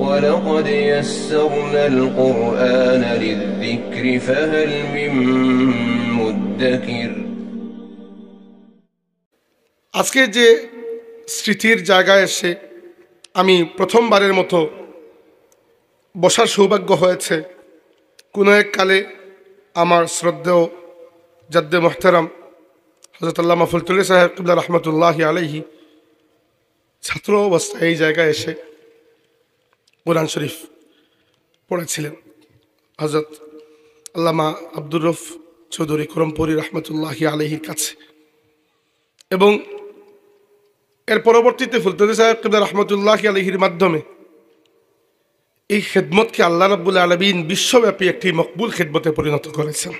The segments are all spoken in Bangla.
ولقد يسرنا القرآن للذكر فهل من مدكر আজকে যে স্মৃতির জায়গায় এসে আমি প্রথমবারের মতো বসার সৌভাগ্য হয়েছে। কোনো এক কালে আমার শ্রদ্ধেয় জাদ্দে মোহতারাম হযরত আল্লামা ফুলতুল্লাহ সাহেব কিবলা রহমতুল্লাহি আলাইহি ছাত্র অবস্থায় এই জায়গায় এসে কোরআন শরীফ পড়েছিলেন হযরত আল্লামা আব্দুর রউফ চৌধুরী করমপুরি রহমতুল্লাহি আলাইহির কাছে, এবং এর পরবর্তীতে ফুলতুল্লাহ সাহেব কিবলা রহমতুল্লাহি আলাইহির মাধ্যমে এই খেদমতকে আল্লাহ রাব্বুল আলামিন বিশ্বব্যাপী একটি মকবুল খেদমতে পরিণত করেছেন।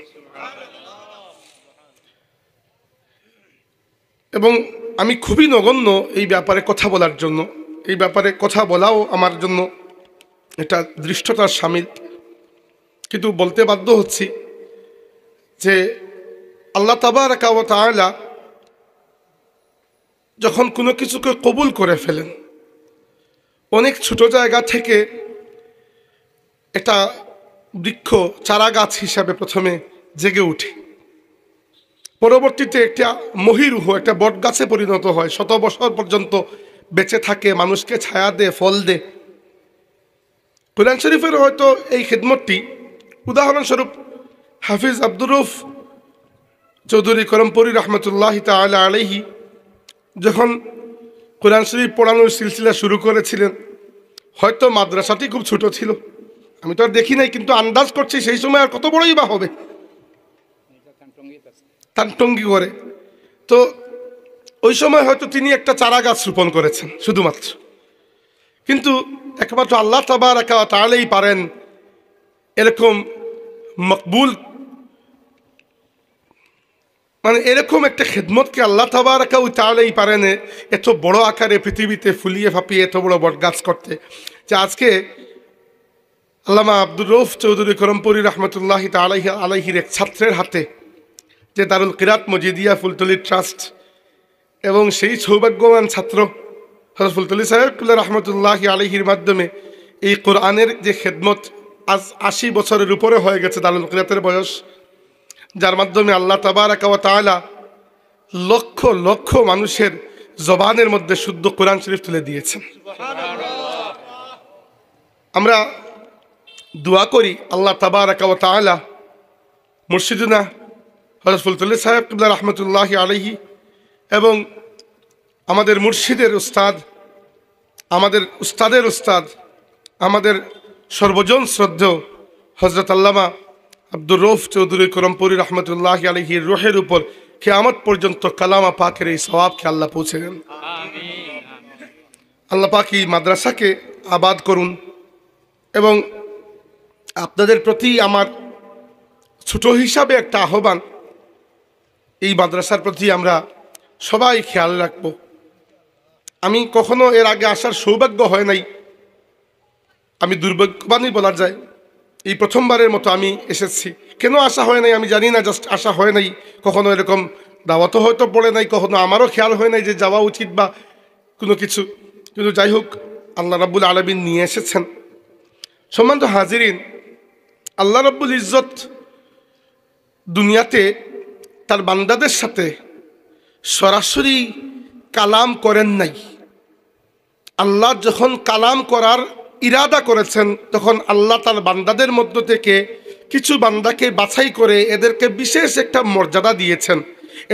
এবং আমি খুবই নগণ্য এই ব্যাপারে কথা বলার জন্য, এই ব্যাপারে কথা বলাও আমার জন্য এটা দৃষ্টতার শামিল, কিন্তু বলতে বাধ্য হচ্ছি যে আল্লাহ তাবারাকা ওয়া তাআলা যখন কোনো কিছুকে কবুল করে ফেলেন, অনেক ছোট জায়গা থেকে এটা বৃক্ষ চারা গাছ হিসাবে প্রথমে জেগে উঠে, পরবর্তীতে একটা মহিরুহ একটা বট গাছে পরিণত হয়, 100 বছর পর্যন্ত বেঁচে থাকে, মানুষকে ছায়া দেয়, ফল দেয়। কোরআন শরীফের হয়তো এই খেদমতটি উদাহরণস্বরূপ হাফিজ আব্দুর রউফ চৌধুরী করমপুরি রহমতুল্লাহি তাআলা আলাইহি যখন কোরআন শরীফ পড়ানোর সিলসিলা শুরু করেছিলেন, হয়তো মাদ্রাসাটি খুব ছোট ছিল, আমি তো আর দেখি নাই, কিন্তু আন্দাজ করছি সেই সময় আর কত বড়ই বা হবে, তানটঙ্গি করে। তো ওই সময় হয়তো তিনি একটা চারা গাছ রোপণ করেছেন শুধুমাত্র, কিন্তু একমাত্র আল্লাহ তাবারাকা ওয়া তাআলাই পারেন এরকম মকবুল, মানে এরকম একটা খেদমতকে আল্লাহ তাবারাকা ওয়া তাআলাই পারেন এত বড় আকারে পৃথিবীতে ফুলিয়ে ফাঁপিয়ে এত বড় বট গাছ করতে, যে আজকে আল্লামা আব্দুর রউফ চৌধুরী করমপুরি রহমতুল্লাহি তাআলা আলাইহির এক ছাত্রের হাতে যে দারুল কিরাত মজিদিয়া ফুলতলি ট্রাস্ট, এবং সেই সৌভাগ্যবান ছাত্র হযরত ফুলতলি সাহেব রহমতুল্লাহি আলাইহির মাধ্যমে এই কোরআনের যে খেদমত আজ 80 বছরের উপরে হয়ে গেছে দারুল কিরাতের বয়স, যার মাধ্যমে আল্লাহ তাবারাকা ওয়া তাআলা লক্ষ লক্ষ মানুষের জবানের মধ্যে শুদ্ধ কোরআন শরীফ তুলে দিয়েছেন। আমরা দোয়া করি আল্লাহ তাবারাকা ওয়া তাআলা মুর্শিদুনা হযরত ফুলতুল্লাহ সাহেব কিবলা রহমতুল্লাহি আলাইহি এবং আমাদের মুর্শিদের উস্তাদ, আমাদের উস্তাদের উস্তাদ, আমাদের সর্বজন শ্রদ্ধেয় হযরত আল্লামা আব্দুর রউফ চৌধুরী করমপুরি রহমতুল্লাহি আলাইহির রূহের উপর কিয়ামত পর্যন্ত কালামা পাকের এই সওয়াবকে আল্লাহ পৌঁছে দেন। আল্লাহ পাক এই মাদ্রাসাকে আবাদ করুন, এবং আপনাদের প্রতি আমার ছোট হিসাবে একটা আহ্বান, এই মাদ্রাসার প্রতি আমরা সবাই খেয়াল রাখব। আমি কখনো এর আগে আসার সৌভাগ্য হয় নাই, আমি দুর্ভাগ্যবানই বলা যায়, এই প্রথমবারের মতো আমি এসেছি। কেন আসা হয় নাই আমি জানি না, জাস্ট আসা হয় নাই, কখনো এরকম দাওয়াতও হয়তো পড়ে নাই, কখনো আমারও খেয়াল হয় নাই যে যাওয়া উচিত বা কোনো কিছু, কিন্তু যাই হোক আল্লাহ রাব্বুল আলামিন নিয়ে এসেছেন। সম্মানিত হাজিরিন, আল্লাহ রাব্বুল ইজ্জত দুনিয়াতে তার বান্দাদের সাথে সরাসরি কালাম করেন নাই। আল্লাহ যখন কালাম করার ইরাদা করেছেন, তখন আল্লাহ তার বান্দাদের মধ্য থেকে কিছু বান্দাকে বাছাই করে এদেরকে বিশেষ একটা মর্যাদা দিয়েছেন,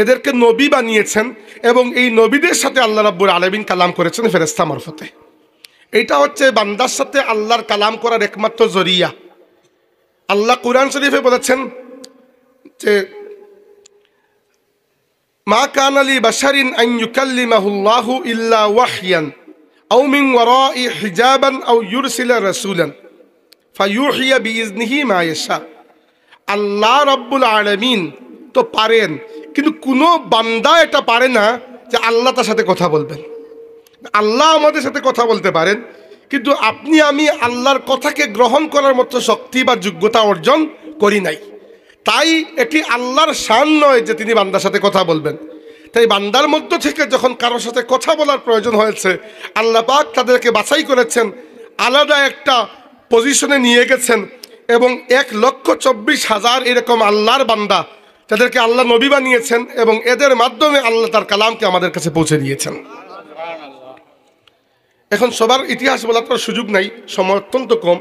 এদেরকে নবী বানিয়েছেন, এবং এই নবীদের সাথে আল্লাহ রাব্বুল আলামিন কালাম করেছেন ফেরেশতা মারফতে। এটা হচ্ছে বান্দার সাথে আল্লাহর কালাম করার একমাত্র জরিয়া। আল্লাহ কুরআন শরীফে বলেছেন যে মা কানা লি বাশারিন আন ইউকাল্লিমাহুল্লাহু ইল্লা ওয়াহয়ান আও মিন ওয়ারাই হিজাবান আও ইউরসিলা রাসূলান ফায়ুহিয়া বিইজনিহি মা ইয়াশা। আল্লাহ রাব্বুল আলামিন তো পারেন, কিন্তু কোনো বান্দা এটা পারে না যে আল্লাহ তার সাথে কথা বলবেন। আল্লাহ আমাদের সাথে কথা বলতে পারেন, কিন্তু আপনি আমি আল্লাহর কথাকে গ্রহণ করার মতো শক্তি বা যোগ্যতা অর্জন করি নাই। তাই এটি আল্লাহর শান নয় যে তিনি বান্দার সাথে কথা বলবেন। তাই বান্দার মধ্য থেকে যখন কারোর সাথে কথা বলার প্রয়োজন হয়েছে, আল্লাহ পাক তাদেরকে বাছাই করেছেন আলাদা একটা পজিশনে নিয়ে গেছেন এবং 1,24,000 এরকম আল্লাহর বান্দা তাদেরকে আল্লাহ নবী বানিয়েছেন এবং এদের মাধ্যমে আল্লাহ তার কালামকে আমাদের কাছে পৌঁছে দিয়েছেন। এখন সবার ইতিহাস বলার তো সুযোগ নাই, সময় অত্যন্ত কম।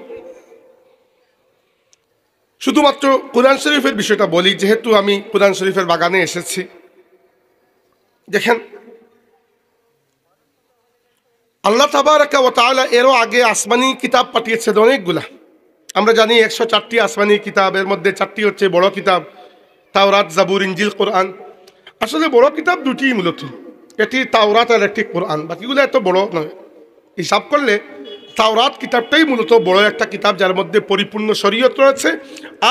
শুধুমাত্র কোরআন শরীফের বিষয়টা বলি, যেহেতু আমি কোরআন শরীফের বাগানে এসেছি। দেখেন, আল্লাহ তাবারাকা ওয়া তাআলা এরও আগে আসমানি কিতাব পাঠিয়েছেন অনেকগুলা। আমরা জানি 104টি আসমানি কিতাব, এর মধ্যে 4টি হচ্ছে বড় কিতাব, তাওরাত, জাবুর, ইনজিল, কোরআন। আসলে বড় কিতাব দুটিই মূলত, এটি তাওরাত আর একটি কোরআন, বাকিগুলো এত বড় নয়। হিসাব করলে তাওরাত কিতাবটাই মূলত বড় একটা কিতাব, যার মধ্যে পরিপূর্ণ শরীয়ত রয়েছে,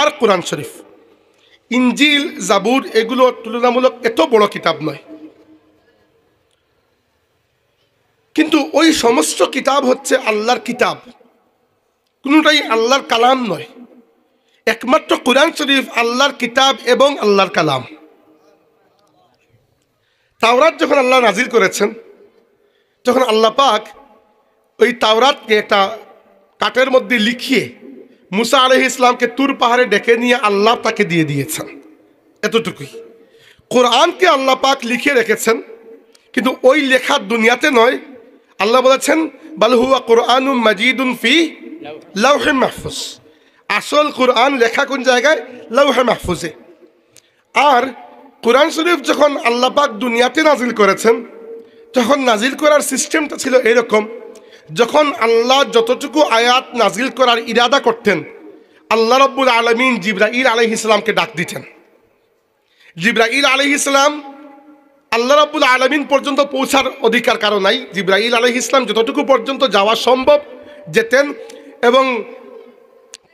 আর কোরআন শরীফ, ইনজিল, জাবুর এগুলো তুলনামূলক এত বড় কিতাব নয়। কিন্তু ওই সমস্ত কিতাব হচ্ছে আল্লাহর কিতাব, কোনোটাই আল্লাহর কালাম নয়। একমাত্র কোরআন শরীফ আল্লাহর কিতাব এবং আল্লাহর কালাম। তাওরাত যখন আল্লাহ নাজিল করেছেন, তখন আল্লাহ পাক ওই তাওরাতকে একটা কাঠের মধ্যে লিখিয়ে মুসা আলাইহিস ইসলামকে তুর পাহাড়ে ডেকে নিয়ে আল্লাহ তাকে দিয়ে দিয়েছেন, এতটুকুই। কোরআনকে আল্লাহ পাক লিখে রেখেছেন, কিন্তু ওই লেখা দুনিয়াতে নয়। আল্লাহ বলেছেন বাল হুয়া কুরআনুম মাজিদুন ফি লাওহে মাহফুজ। আসল কোরআন লেখা কোন জায়গায়? লাওহে মাহফুজে। আর কোরআন শরীফ যখন আল্লাহ পাক দুনিয়াতে নাজিল করেছেন, তখন নাজিল করার সিস্টেমটা ছিল এরকম, যখন আল্লাহ যতটুকু আয়াত নাজিল করার ইরাদা করতেন, আল্লাহ রাব্বুল আলামিন জিবরাইল আলাইহিস সালামকে ডাক দিতেন। জিবরাইল আলাইহিস সালাম আল্লাহ রাব্বুল আলামিন পর্যন্ত পৌঁছার অধিকার কারো নাই। জিবরাইল আলাইহিস সালাম যতটুকু পর্যন্ত যাওয়া সম্ভব যেতেন এবং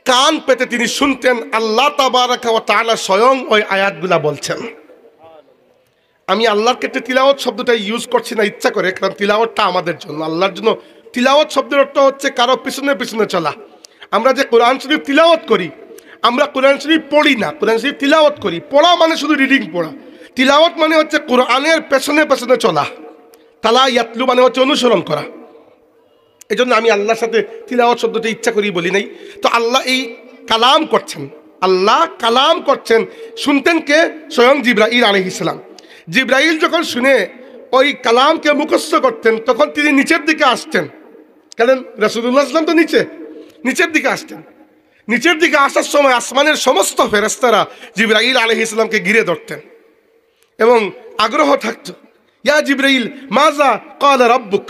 কান পেতে তিনি শুনতেন আল্লাহ তাবারাকা ওয়া তাআলা স্বয়ং ওই আয়াতগুলা বলছেন। আমি আল্লাহর ক্ষেত্রে তিলাওয়াত শব্দটা ইউজ করছি না ইচ্ছা করে, কারণ তিলাওয়াতটা আমাদের জন্য, আল্লাহর জন্য। তিলাওয়াত শব্দের অর্থ হচ্ছে কারো পিছনে পিছনে চলা। আমরা যে কোরআন শরীফ তিলাওয়াত করি, আমরা কোরআন শরীফ পড়ি না, কোরআন শরীফ তিলাওয়াত করি। পড়া মানে শুধু রিডিং পড়া, তিলাওয়াত মানে হচ্ছে কোরআনের পেছনে পেছনে চলা। তালা ইয়াতলু মানে হচ্ছে অনুসরণ করা। এই জন্য আমি আল্লাহর সাথে তিলাওয়াত শব্দটা ইচ্ছা করি বলি নাই। তো আল্লাহ এই কালাম করছেন, আল্লাহ কালাম করছেন, শুনতেন কে? স্বয়ং জিবরাইল আলাইহিস সালাম। জিবরাইল যখন শুনে ওই কালামকে মুখস্থ করতেন, তখন তিনি নিচের দিকে আসতেন, কারণ রাসূলুল্লাহ সাল্লাল্লাহু আলাইহি ওয়াসাল্লাম তো নিচের দিকে আসতেন। নিচের দিকে আসার সময় আসমানের সমস্ত ফেরেশতারা জিবরাইল আলাইহিস সালামকে ঘিরে ধরতেন এবং আগ্রহ থাকতো, ইয়া জিবরাইল মাযা ক্বালা রাব্বুক,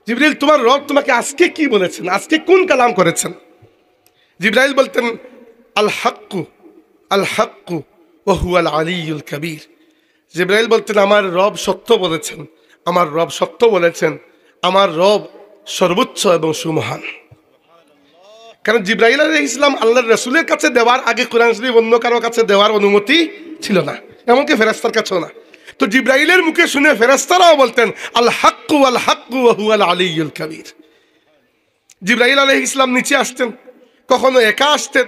জিবরাইল তোমার রব তোমাকে আজকে কি বলেছেন, আজকে কোন কালাম করেছেন? জিবরাইল বলতেন আল হাক্কু ওয়া হুয়াল আলিয়ুল কাবীর। জিবরাইল বলতেন আমার রব সত্য বলেছেন, আমার রব সত্য বলেছেন, আমার রব সর্বোচ্চ এবং সুমহান। কারণ জিবরাইল আলাইহিস সালাম আল্লাহর রাসূলের কাছে দেওয়ার আগে কোরআন শরীফ অন্য কারো কাছে দেওয়ার অনুমতি ছিল না, এমনকি ফেরেশতার কাছেও না। তো জিবরাইলের মুখে শুনে ফেরেশতারাও বলতেন আল হাক্কু ওয়া হুয়াল আলিয়ুল কাবীর। জিবরাইল আলাইহিস সালাম নিচে আসতেন, কখনো একা আসতেন,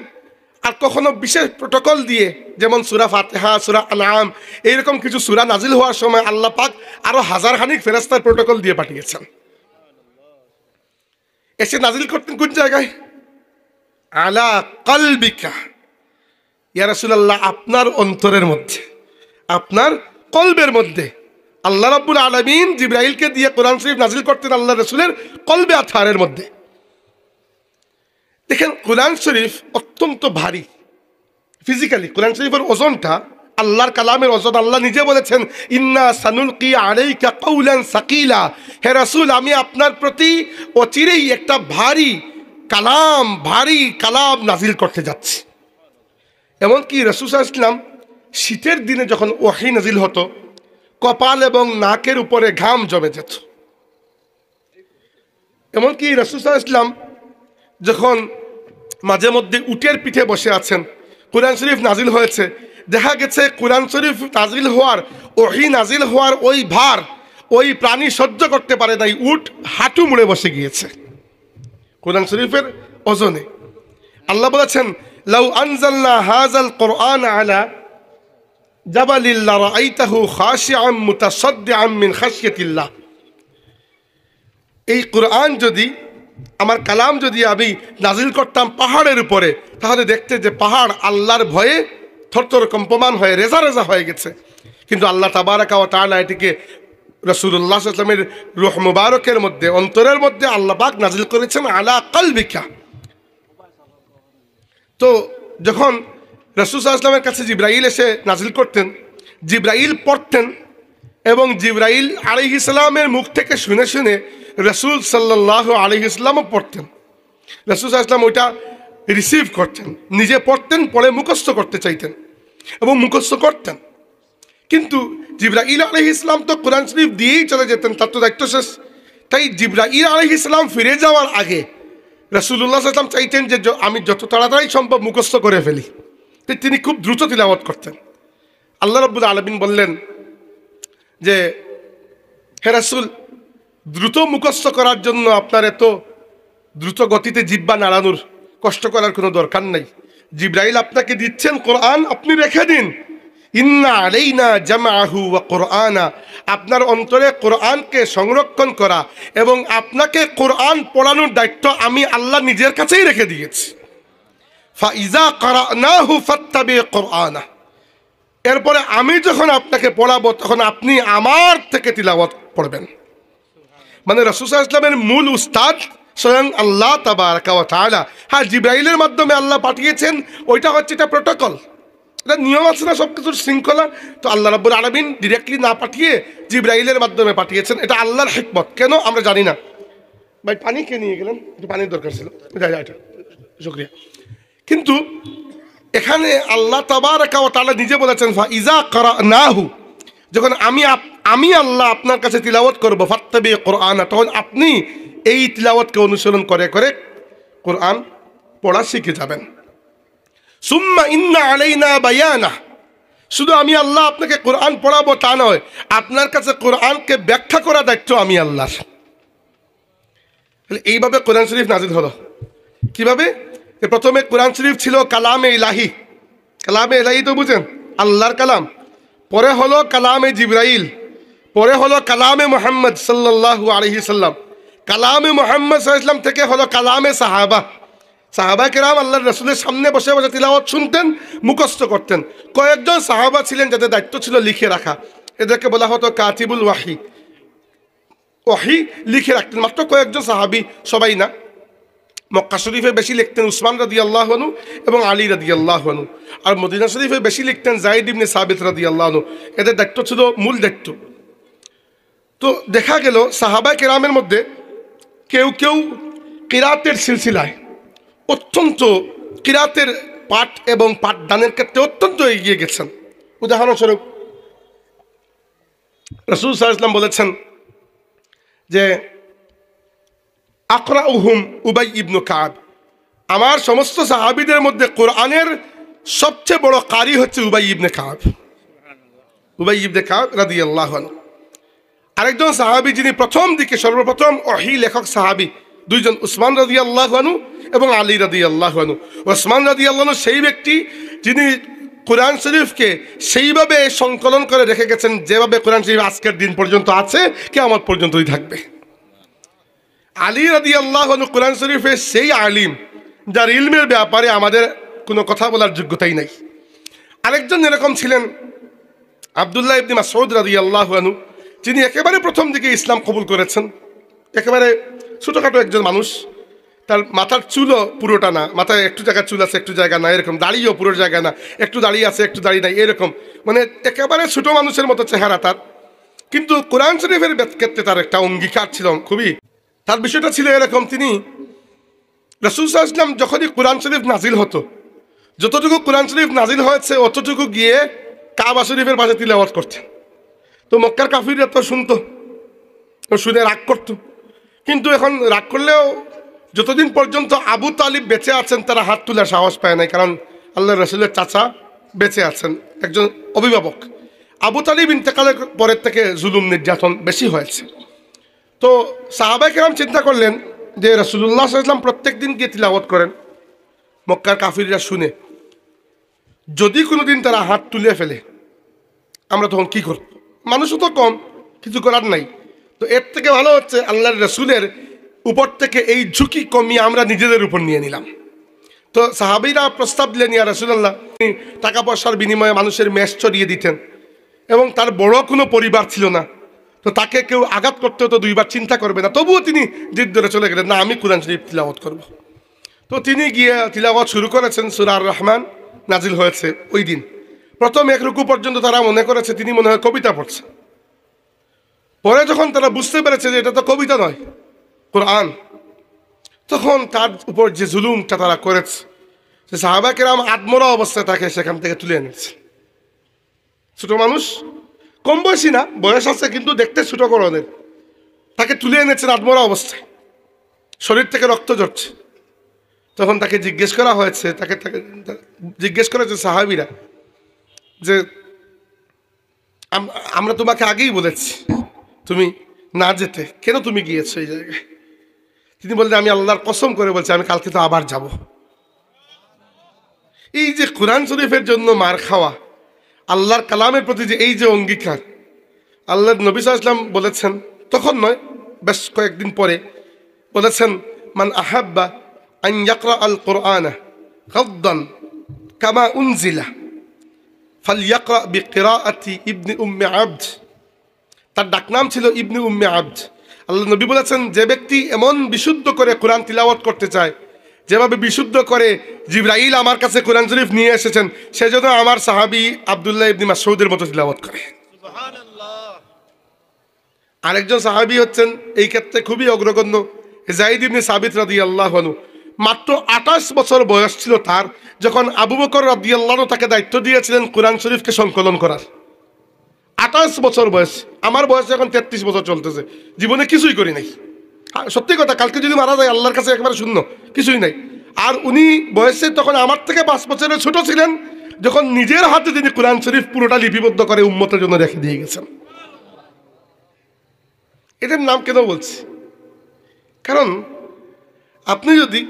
আর কখনো বিশেষ প্রটোকল দিয়ে, যেমন সূরা ফাতিহা, সূরা আনআম, এইরকম কিছু সূরা নাজিল হওয়ার সময় আল্লাহ পাক আরো হাজারখানিক ফেরেশতার প্রটোকল দিয়ে পাঠিয়েছেন। এসে নাজিল করতেন কোন জায়গায়? আলা কলবিকা, ইয়া রাসূলুল্লাহ আপনার অন্তরের মধ্যে, আপনার কলবের মধ্যে। আল্লাহ রাব্বুল আলামিন জিবরাইলকে দিয়ে কোরআন শরীফ নাজিল করতেন আল্লাহ রাসূলের কলবে আথারের মধ্যে। দেখেন কোরআন শরীফ অত্যন্ত ভারী ফিজিক্যালি। কোরআন শরীফের ওজনটা আল্লাহর কালামের ওজন। আল্লাহ নিজে বলেছেন ইন্না সানুলকি আলাইকা কাওলান সাকিলা, হে রাসূল আমি আপনার প্রতি অচিরেই একটা ভারী কালাম নাজিল করতে যাচ্ছি। এমনকি রাসূল সাল্লাল্লাহু আলাইহি ওয়াসাল্লাম শীতের দিনে যখন ওহী নাজিল হতো, কপাল এবং নাকের উপরে ঘাম জমে যেত। এমনকি রাসূল সাল্লাল্লাহু আলাইহি ওয়াসাল্লাম যখন মাঝে মধ্যে উটের পিঠে বসে আছেন, কোরআন শরীফ নাজিল হয়েছে, দেখা গেছে কোরআন শরীফ নাজিল হওয়ার, ওহী নাজিল হওয়ার ওই ভার ওই প্রাণী সহ্য করতে পারে নাই, উট হাঁটু মুড়ে বসে গিয়েছে কোরআন শরীফের ওজনে। আল্লাহ বলেছেন লাউ আনজালনা হাযাল কুরআন আলা জাবালিল লারাআইতাহু খাশিআম মুতাসাদ্দিআম মিন খাশিয়াতিল্লাহ। এই কোরআন যদি আমার কালাম যদি আমি নাজিল করতাম পাহাড়ের উপরে, তাহলে দেখতে যে পাহাড় আল্লাহর ভয়ে থরথর কম্পমান হয়ে রেজা রেজা হয়ে গেছে। কিন্তু আল্লাহ তাবারাকা ওয়া তাআলা এটিকে রাসূলুল্লাহ সাল্লাল্লাহু আলাইহি ওয়াসাল্লামের রূহ মুবারকের মধ্যে, অন্তরের মধ্যে আল্লাহ পাক নাজিল করেছেন আলা কলবিকা। তো যখন রাসূল সাল্লাল্লাহু আলাইহি ওয়াসাল্লামের কাছে জিবরাইল এসে নাজিল করতেন, জিবরাইল পড়তেন এবং জিবরাইল আলাইহিস সালামের মুখ থেকে শুনে শুনে রাসূল সাল্লাল্লাহু আলাইহি ওয়াসাল্লামও পড়তেন। রাসূল সাল্লাল্লাহু আলাইহি ওয়াসাল্লাম ওইটা রিসিভ করতেন, নিজে পড়তেন, পড়ে মুখস্থ করতে চাইতেন এবং মুখস্থ করতেন। কিন্তু জিবরাইল আলাইহিস সালাম তো কোরআন শরীফ দিয়েই চলে যেতেন, তার তো দায়িত্ব শেষ। তাই জিবরাইল আলাইহিস সালাম ফিরে যাওয়ার আগে রাসূলুল্লাহ সাল্লাল্লাহু আলাইহি ওয়াসাল্লাম চাইতেন যে আমি যত তাড়াতাড়ি সম্ভব মুখস্থ করে ফেলি। তাই তিনি খুব দ্রুত তিলাওয়াত করতেন। আল্লাহ রাব্বুল আলামিন বললেন যে হে রাসূল, দ্রুত মুখস্থ করার জন্য আপনার এত দ্রুত গতিতে জিহ্বা নাড়ানোর কষ্ট করার কোনো দরকার নাই। জিবরাইল আপনাকে দিচ্ছেন কোরআন, আপনি রেখে দিন। ইন্না আলাইনা জামাআহু ওয়া কুরআনা, আপনার অন্তরে কোরআনকে সংরক্ষণ করা এবং আপনাকে কোরআন পড়ানোর দায়িত্ব আমি আল্লাহ নিজের কাছেই রেখে দিয়েছি। ফাইজা ক্বরানাহু ফাত্তাবি কুরআনা, এরপরে আমি যখন আপনাকে পড়াবো তখন আপনি আমার থেকে তিলাওয়াত পড়বেন। মানে রাসূল সাল্লাল্লাহু আলাইহি ওয়াসাল্লামের মূল উস্তাদ স্বয়ং আল্লাহ তাবারাকা ওয়া তাআলা। হ্যাঁ, জিবরাইলের মাধ্যমে আল্লাহ পাঠিয়েছেন, ওইটা হচ্ছে এটা প্রোটোকল, এটা নিয়ম আছে না সব কিছুর শৃঙ্খলা। তো আল্লাহ রাব্বুল আলামিন ডিরেক্টলি না পাঠিয়ে জিবরাইলের মাধ্যমে পাঠিয়েছেন, এটা আল্লাহর হিকমত। কেন আমরা জানি না। ভাই পানি কে নিয়ে গেলেন? একটু পানির দরকার ছিল, শুকরিয়া। কিন্তু এখানে আল্লাহ তাবারাকা ওয়া তাআলা নিজে বলেছেন ফাইজা ক্বরানাহু, যখন আমি আল্লাহ আপনার কাছে তিলাওয়াত করব, ফাত্তাবি কুরআনা, তখন আপনি এই তিলাওয়াতকে অনুসরণ করে করে কোরআন পড়া শিখে যাবেন। সুম্মা ইন্না আলাইনা বায়ানা, শুধু আমি আল্লাহ আপনাকে কোরআন পড়াবো তা নয়, আপনার কাছে কোরআনকে ব্যাখ্যা করা দায়িত্ব আমি আল্লাহর। এইভাবে কোরআন শরীফ নাজিল হলো। কিভাবে? প্রথমে কোরআন শরীফ ছিল কালামে ইলাহি। কালামে ইলাহি তো বুঝেন, আল্লাহর কালাম। পরে হলো কালামে জিবরাইল, পরে হলো কালামে মুহাম্মদ সাল্লাল্লাহু আলাইহি সাল্লাম। কালামে মুহাম্মদ সাল্লাল্লাহু আলাইহি সাল্লাম থেকে হলো কালামে সাহাবা। সাহাবা কেরাম আল্লাহর রাসূলের সামনে বসে বসে তিলাওয়াত শুনতেন, মুখস্থ করতেন। কয়েকজন সাহাবা ছিলেন যাদের দায়িত্ব ছিল লিখে রাখা, এদেরকে বলা হতো কাতিবুল ওয়াহি। ওয়াহি লিখে রাখতেন মাত্র কয়েকজন সাহাবী, সবাই না। মক্কা শরীফে বেশি লিখতেন উসমান রাদিয়াল্লাহু আনহু এবং আলী রাদিয়াল্লাহু আনহু, আর মদিনা শরীফে বেশি লিখতেন যায়েদ ইবনে সাবিত রাদিয়াল্লাহু আনহু। এদের দায়িত্ব ছিল মূল দায়িত্ব। তো দেখা গেল সাহাবা কেরামের মধ্যে কেউ কেউ কিরাতের সিলসিলায় অত্যন্ত, কিরাতের পাঠ এবং পাঠদানের ক্ষেত্রে অত্যন্ত এগিয়ে গেছেন। উদাহরণস্বরূপ রাসূল সাল্লাল্লাহু আলাইহি ওয়াসাল্লাম বলেছেন যে আকরাউহুম উবাই ইবনে কাব, আমার সমস্ত সাহাবীদের মধ্যে কোরআনের সবচেয়ে বড় কারি হচ্ছে উবাই ইবনে কাব। উবাই ইবনে কাব রাদিয়াল্লাহু আনহু। আরেকজন সাহাবী যিনি প্রথম দিকে সর্বপ্রথম ওহী লেখক সাহাবী দুইজন, উসমান রাদিয়াল্লাহু আনহু এবং আলী রাদিয়াল্লাহু আনহু। উসমান রাদিয়াল্লাহু আনহু সেই ব্যক্তি যিনি কোরআন শরীফকে সেইভাবে সংকলন করে রেখে গেছেন যেভাবে কোরআন শরীফ আজকের দিন পর্যন্ত আছে, কিয়ামত পর্যন্তই থাকবে। আলী রাদিয়াল্লাহু আনহু কোরআন শরীফের সেই আলিম যার ইলমের ব্যাপারে আমাদের কোনো কথা বলার যোগ্যতাই নাই। আরেকজন এরকম ছিলেন আব্দুল্লাহ ইবনে মাসউদ রাদিয়াল্লাহু আনহু, যিনি একেবারে প্রথম দিকে ইসলাম কবুল করেছেন। একেবারে ছোটোখাটো একজন মানুষ, তার মাথার চুলও পুরোটা না, মাথায় একটু জায়গা চুল আছে একটু জায়গা না, এরকম দাড়িও পুরো জায়গা না, একটু দাড়ি আছে একটু দাড়ি নাই, এরকম মানে একেবারে ছোটো মানুষের মতো চেহারা তার। কিন্তু কোরআন শরীফের ক্ষেত্রে তার একটা অঙ্গীকার ছিল খুবই। তার বিষয়টা ছিল এরকম, তিনি রাসূল সাল্লাল্লাহু আলাইহি ওয়াসাল্লাম যখনই কোরআন শরীফ নাজিল হতো, যতটুকু কোরআন শরীফ নাজিল হয়েছে অতটুকু গিয়ে কাবা শরীফের পাশে তিলাওয়াত করতেন। তো মক্কার কাফিররা তো শুনতো, শুনে রাগ করতো। কিন্তু এখন রাগ করলেও যতদিন পর্যন্ত আবু তালিব বেঁচে আছেন তারা হাত তোলার সাহস পায় নাই, কারণ আল্লাহ রাসূলের চাচা বেঁচে আছেন, একজন অভিভাবক। আবু তালিব ইন্তেকালের পরের থেকে জুলুম নির্যাতন বেশি হয়েছে। তো সাহাবায়ে কেরাম চিন্তা করলেন যে রাসূলুল্লাহ সাল্লাল্লাহু আলাইহি ওয়াসাল্লাম প্রত্যেক দিন গিয়ে তিলাওয়াত করেন, মক্কার কাফিররা শুনে যদি কোনোদিন তারা হাত তুলে ফেলে আমরা তখন কি করব? মানুষও তো কম, কিছু করার নাই। তো এর থেকে ভালো হচ্ছে আল্লাহর রাসূলের উপর থেকে এই ঝুঁকি কমিয়ে আমরা নিজেদের উপর নিয়ে নিলাম। তো সাহাবীরা প্রস্তাব দিলেন, ইয়া রাসূলুল্লাহ, টাকা পয়সার বিনিময়ে মানুষের মেষ চড়িয়ে দিতেন এবং তার বড় কোনো পরিবার ছিল না, তো তাকে কেউ আঘাত করতে হতো দুইবার চিন্তা করবে না। তবুও তিনি জিদ ধরে চলে গেলেন, না আমি কুরআন শরীফ তিলাওয়াত করব। তো তিনি গিয়ে তিলাওয়াত শুরু করেছেন। সূরা আর রহমান নাজিল হয়েছে ওই দিন। প্রথম এক রুকু পর্যন্ত তারা মনে করেছে তিনি মনে হয় কবিতা পড়ছে। পরে যখন তারা বুঝতে পেরেছে যে এটা তো কবিতা নয়, কোরআন, তখন তার উপর যে জুলুমটা তারা করেছে, যে সাহাবা কেরাম আত্মরা অবস্থায় তাকে সেখান থেকে তুলে এনেছে। ছোট মানুষ, কম বয়সী না, বয়স আছে কিন্তু দেখতে ছোট করণের, তাকে তুলে এনেছেন আত্মরা অবস্থায়, শরীর থেকে রক্ত ঝরছে। তখন তাকে জিজ্ঞেস করা হয়েছে, তাকে জিজ্ঞেস করেছে সাহাবীরা যে আমরা তোমাকে আগেই বলেছি তুমি না যেতে, কেন তুমি গিয়েছো এই জায়গায়? তিনি বললেন, আমি আল্লাহর কসম করে বলছি আমি কালকে তো আবার যাব। এই যে কোরআন শরীফের জন্য মার খাওয়া, আল্লাহর কালামের প্রতি যে এই যে অঙ্গীকার, আল্লাহর নবী সাল্লাল্লাহু আলাইহি ওয়াসাল্লাম বলেছেন, তখন নয় বেশ কয়েকদিন পরে বলেছেন, মান আহাব্বা আন ইয়াকরা আল কোরআনা গাদ্দান কামা উনজিলা ফালইয়াকরা বিকিরাআতি ইবনে উম্মে আবদ। তার ডাকনাম ছিল ইবনে উম্মে আবদ। আল্লাহ নবী বলেছেন, যে ব্যক্তি এমন বিশুদ্ধ করে কোরআন তিলাওয়াত করতে চায়, যেভাবে বিশুদ্ধ করে জিবরাইল আমার কাছে কোরআন শরীফ নিয়ে এসেছেন, সেজন্য আমার সাহাবী আব্দুল্লাহ ইবনে মাসউদের মতো তিলাওয়াত করে। আরেকজন সাহাবী হচ্ছেন এই ক্ষেত্রে খুবই অগ্রগণ্য, যায়েদ ইবনে সাবিত রাদিয়াল্লাহু আনহু। মাত্র 28 বছর বয়স ছিল তার যখন আবু বকর রাদিয়াল্লাহু আনহু তাকে দায়িত্ব দিয়েছিলেন কোরআন শরীফকে সংকলন করার। 28 বছর বয়স, আমার বয়স এখন 33 বছর চলতেছে, জীবনে কিছুই করি নাই। সত্যি কথা, কালকে যদি মারা যায় আল্লাহর কাছে একেবারে শূন্য, কিছুই নাই। আর উনি বয়সে তখন আমার থেকে 5 বছরের ছোট ছিলেন, যখন নিজের হাতে তিনি কোরআন শরীফ পুরোটা লিপিবদ্ধ করে উম্মতের জন্য রেখে দিয়ে গেছেন। এটার নাম কেন বলছি? কারণ আপনি যদি